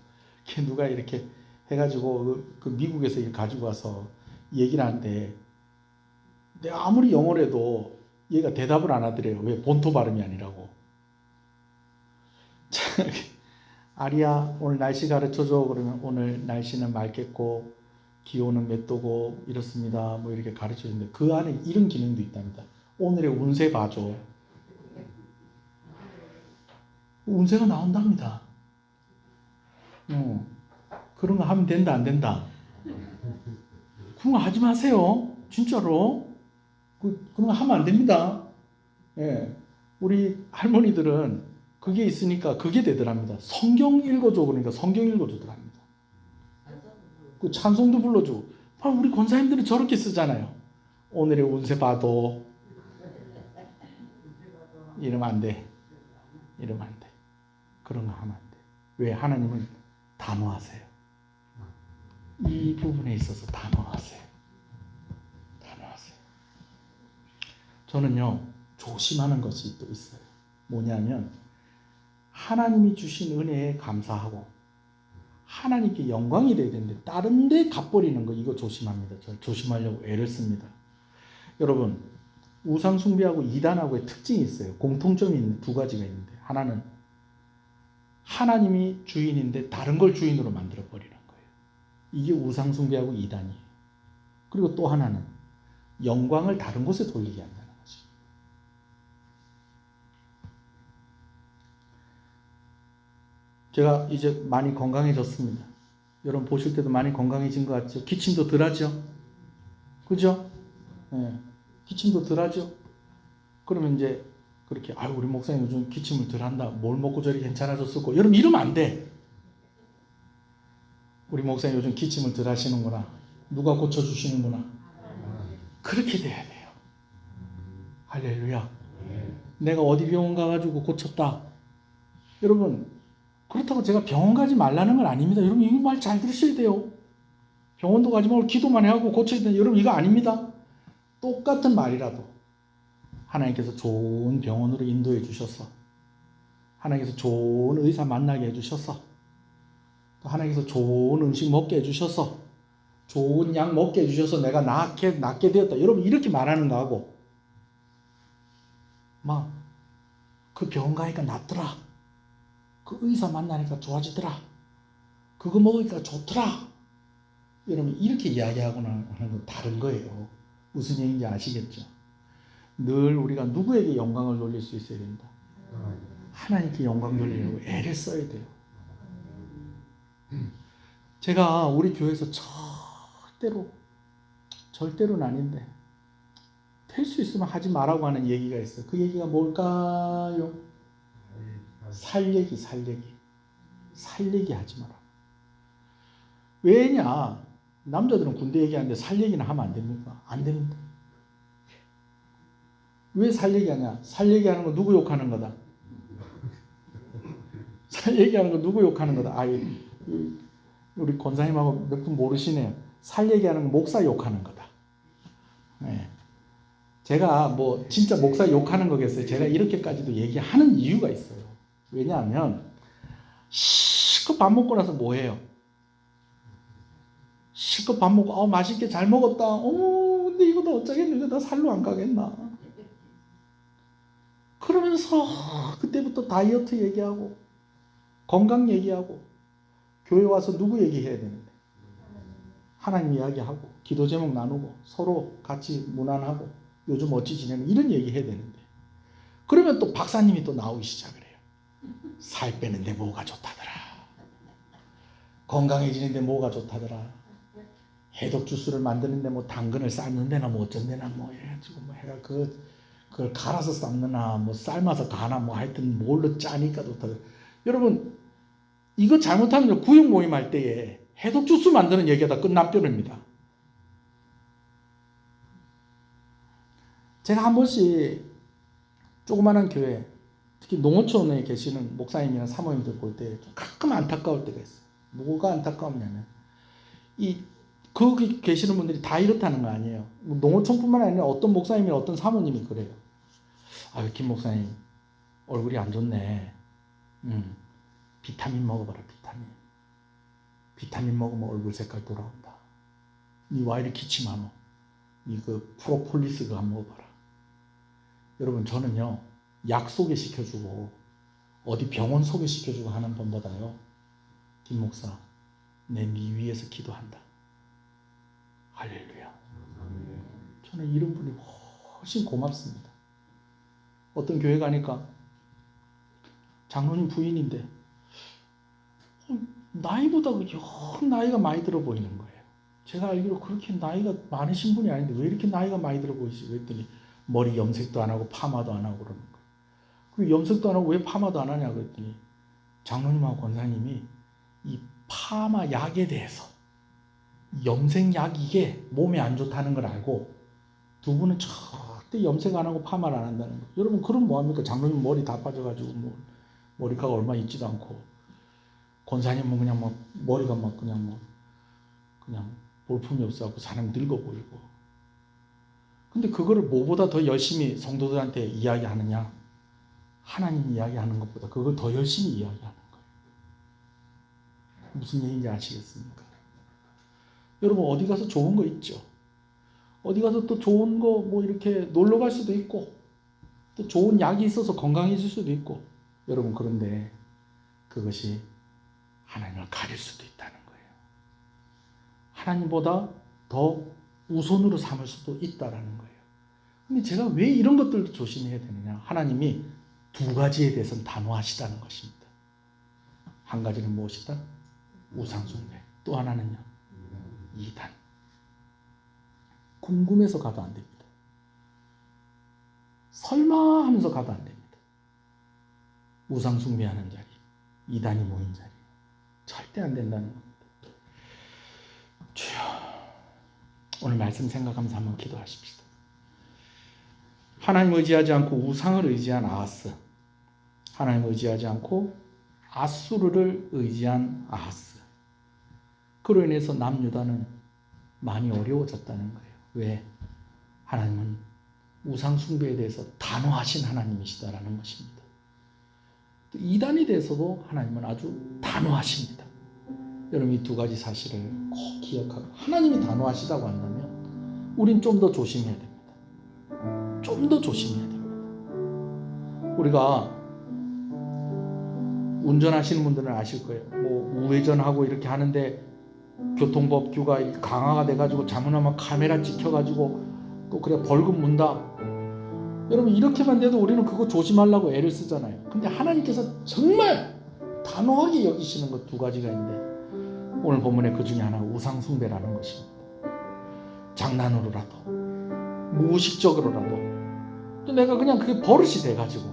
누가 이렇게 해가지고 그 미국에서 이걸 가지고 와서 얘기를 하는데 내가 아무리 영어를 해도 얘가 대답을 안 하더래요. 왜? 본토 발음이 아니라고. 아리야 오늘 날씨 가르쳐줘. 그러면 오늘 날씨는 맑겠고 기온은 몇 도고 이렇습니다. 뭐 이렇게 가르쳐주는데 그 안에 이런 기능도 있답니다. 오늘의 운세 봐줘. 운세가 나온답니다. 그런 거 하면 된다 안 된다? 그런 거 하지 마세요. 진짜로. 그런 거 하면 안 됩니다. 예. 우리 할머니들은 그게 있으니까 그게 되더랍니다. 성경 읽어줘. 그러니까 성경 읽어주더랍니다. 그 찬송도 불러주고. 바로 우리 권사님들은 저렇게 쓰잖아요. 오늘의 운세 봐도 이러면 안 돼. 이러면 안 돼. 그런 거 하면 안 돼. 왜? 하나님은 단호하세요. 이 부분에 있어서 단호하세요. 단호하세요. 저는요 조심하는 것이 또 있어요. 뭐냐면 하나님이 주신 은혜에 감사하고 하나님께 영광이 돼야 되는데 다른 데 갚버리는 거 이거 조심합니다. 저 조심하려고 애를 씁니다. 여러분 우상 숭배하고 이단하고의 특징이 있어요. 공통점이 있는 두 가지가 있는데 하나는 하나님이 주인인데 다른 걸 주인으로 만들어 버리는 거예요. 이게 우상 숭배하고 이단이에요. 그리고 또 하나는 영광을 다른 곳에 돌리게 한다는 거죠. 제가 이제 많이 건강해졌습니다. 여러분 보실 때도 많이 건강해진 것 같죠? 기침도 덜하죠? 그죠? 네. 기침도 덜하죠? 그러면 이제 그렇게 우리 목사님 요즘 기침을 덜한다. 뭘 먹고 저리 괜찮아졌을까? 여러분 이러면 안 돼. 우리 목사님 요즘 기침을 덜 하시는구나. 누가 고쳐주시는구나. 그렇게 돼야 돼요. 할렐루야. 내가 어디 병원 가가지고 고쳤다. 여러분 그렇다고 제가 병원 가지 말라는 건 아닙니다. 여러분 이 말 잘 들으셔야 돼요. 병원도 가지 말고 기도만 해하고 고쳐야 된다. 여러분 이거 아닙니다. 똑같은 말이라도 하나님께서 좋은 병원으로 인도해 주셔서 하나님께서 좋은 의사 만나게 해주셔서 또 하나님께서 좋은 음식 먹게 해주셔서 좋은 약 먹게 해주셔서 내가 낫게 되었다. 여러분 이렇게 말하는 거하고 막 그 병원 가니까 낫더라. 그 의사 만나니까 좋아지더라. 그거 먹으니까 좋더라. 여러분 이렇게 이야기하거나 하는 건 다른 거예요. 무슨 얘기인지 아시겠죠? 늘 우리가 누구에게 영광을 돌릴 수 있어야 된다. 하나님께 영광 돌리려고 애를 써야 돼요. 제가 우리 교회에서 절대로는 아닌데 될 수 있으면 하지 말라고 하는 얘기가 있어요. 그 얘기가 뭘까요? 살 얘기 하지 마라. 왜냐? 남자들은 군대 얘기하는데 살 얘기는 하면 안 됩니까? 안 됩니다. 왜 살 얘기하냐? 살 얘기하는 거 누구 욕하는 거다? 살 얘기하는 거 누구 욕하는 거다? 우리 권사님하고 몇 분 모르시네요. 살 얘기하는 거 목사 욕하는 거다. 네. 제가 뭐 진짜 목사 욕하는 거겠어요. 제가 이렇게까지도 얘기하는 이유가 있어요. 왜냐하면 실컷 밥 먹고 나서 뭐 해요? 실컷 밥 먹고 맛있게 잘 먹었다. 근데 이거 나 어쩌겠는데 나 살로 안 가겠나. 그러면서 그때부터 다이어트 얘기하고 건강 얘기하고 교회 와서 누구 얘기해야 되는데 하나님 이야기하고 기도 제목 나누고 서로 같이 문안하고 요즘 어찌 지내는 이런 얘기 해야 되는데 그러면 또 박사님이 또 나오기 시작을 해요. 살 빼는데 뭐가 좋다더라. 건강해지는데 뭐가 좋다더라. 해독 주스를 만드는데 뭐 당근을 삶는데나 뭐 어쩐데나 뭐 이래가지고 뭐 해가 그걸 갈아서 삶느나 뭐 삶아서 가나 뭐 하여튼 뭘로 짜니까 좋다더라. 여러분 이거 잘못하면 구역 모임할 때에 해독 주스 만드는 얘기가 다 끝납변입니다. 제가 한 번씩 조그마한 교회 특히 농어촌에 계시는 목사님이나 사모님들 볼 때 가끔 안타까울 때가 있어요. 뭐가 안타까우냐면 거기 계시는 분들이 다 이렇다는 거 아니에요. 농어촌뿐만 아니라 어떤 목사님이나 어떤 사모님이 그래요. 김 목사님 얼굴이 안 좋네. 비타민 먹어봐라. 비타민 먹으면 얼굴 색깔 돌아온다. 니 와 이리 기침 안 오? 그 프로폴리스 그거 한번 먹어봐라. 여러분 저는요 약 소개시켜주고 어디 병원 소개시켜주고 하는 분보다요 김 목사 내 니 위해서 기도한다. 할렐루야. 저는 이런 분이 훨씬 고맙습니다. 어떤 교회 가니까 장로님 부인인데 나이보다 영 나이가 많이 들어 보이는 거예요. 제가 알기로 그렇게 나이가 많으신 분이 아닌데 왜 이렇게 나이가 많이 들어 보이시죠? 그랬더니 머리 염색도 안 하고 파마도 안 하고 그러는 거예요. 그 염색도 안 하고 왜 파마도 안 하냐 그랬더니 장로님하고 권사님이 이 파마 약에 대해서 염색약 이게 몸에 안 좋다는 걸 알고 두 분은 절대 염색 안 하고 파마를 안 한다는 거예요. 여러분 그럼 뭐합니까? 장로님 머리 다 빠져가지고 뭐 머리카락 얼마 있지도 않고 권사님은 그냥 막 머리가 막 그냥 볼품이 없어갖고 사람 늙어 보이고. 근데 그거를 뭐보다 더 열심히 성도들한테 이야기하느냐? 하나님 이야기하는 것보다 그걸 더 열심히 이야기하는 거예요. 무슨 얘기인지 아시겠습니까? 여러분 어디 가서 좋은 거 있죠? 어디 가서 또 좋은 거 뭐 이렇게 놀러 갈 수도 있고 또 좋은 약이 있어서 건강해질 수도 있고 여러분 그런데 그것이 하나님을 가릴 수도 있다는 거예요. 하나님보다 더 우선으로 삼을 수도 있다라는 거예요. 근데 제가 왜 이런 것들도 조심해야 되느냐? 하나님이 두 가지에 대해서는 단호하시다는 것입니다. 한 가지는 무엇이다? 우상숭배. 또 하나는요? 이단. 궁금해서 가도 안 됩니다. 설마 하면서 가도 안 됩니다. 우상숭배하는 자리, 이단이 모인 자리. 절대 안 된다는 겁니다. 주여, 오늘 말씀 생각하면서 한번 기도하십시다. 하나님 의지하지 않고 우상을 의지한 아하스, 하나님 의지하지 않고 아수르를 의지한 아하스. 그로 인해서 남유다는 많이 어려워졌다는 거예요. 왜? 하나님은 우상 숭배에 대해서 단호하신 하나님이시다라는 것입니다. 또 이단에 대해서도 하나님은 아주 단호하십니다. 여러분 이 두 가지 사실을 꼭 기억하고 하나님이 단호하시다고 한다면 우린 좀 더 조심해야 됩니다. 좀 더 조심해야 됩니다. 우리가 운전하시는 분들은 아실 거예요. 뭐 우회전하고 이렇게 하는데 교통법규가 강화가 돼가지고 잘못하면 카메라 찍혀가지고 또 그래 벌금 문다. 여러분 이렇게만 돼도 우리는 그거 조심하려고 애를 쓰잖아요. 근데 하나님께서 정말 단호하게 여기시는 것 두 가지가 있는데 오늘 본문에 그 중에 하나가 우상 숭배라는 것입니다. 장난으로라도 무의식적으로라도 또 내가 그냥 그게 버릇이 돼가지고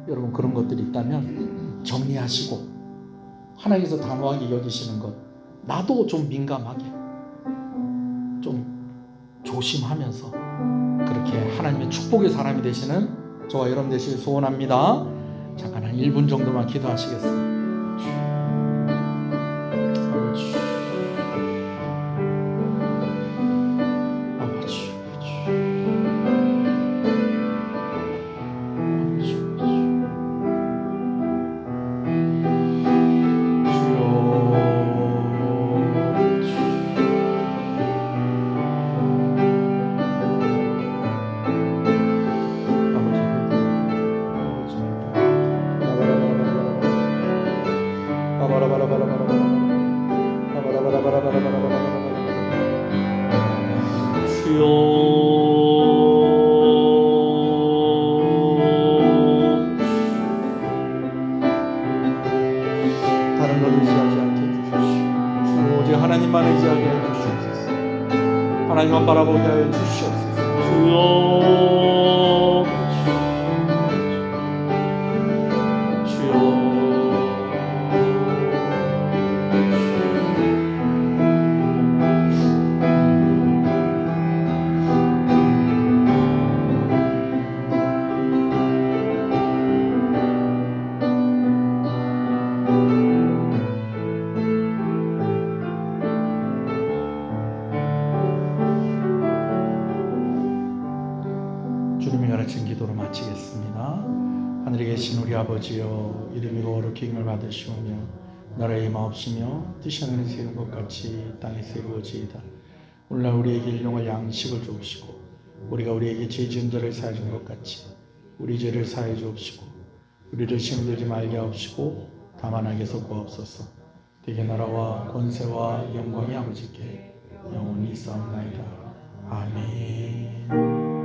여러분 그런 것들이 있다면 정리하시고 하나님께서 단호하게 여기시는 것 나도 좀 민감하게 좀 조심하면서 그렇게 하나님의 축복의 사람이 되시는 저와 여러분 되시길 소원합니다. 잠깐 한 1분 정도만 기도하시겠습니다. 다른 걸 의지하지 않게 해주십시오. 주여 오직 하나님만 의지하게 해주시옵소서. 하나님만 바라보게 하여 주시옵소서. 주여 주여 주님이 가르친 기도로 마치겠습니다. 하늘에 계신 우리 아버지여 이름이 거룩히 힘을 받으시오며 나라의 임하옵시며 뜻이 하늘에서 이룬 것 같이 땅에서 이루어지이다. 오늘날 우리에게 일용할 양식을 주옵시고 우리가 우리에게 죄 지은 자를 사하여 준 것 같이 우리 죄를 사하여 주옵시고 우리를 시험에 들지 말게 하옵시고 다만 악에서 구하옵소서. 대개 나라와 권세와 영광이 아버지께 영원히 있사옵나이다. 아멘.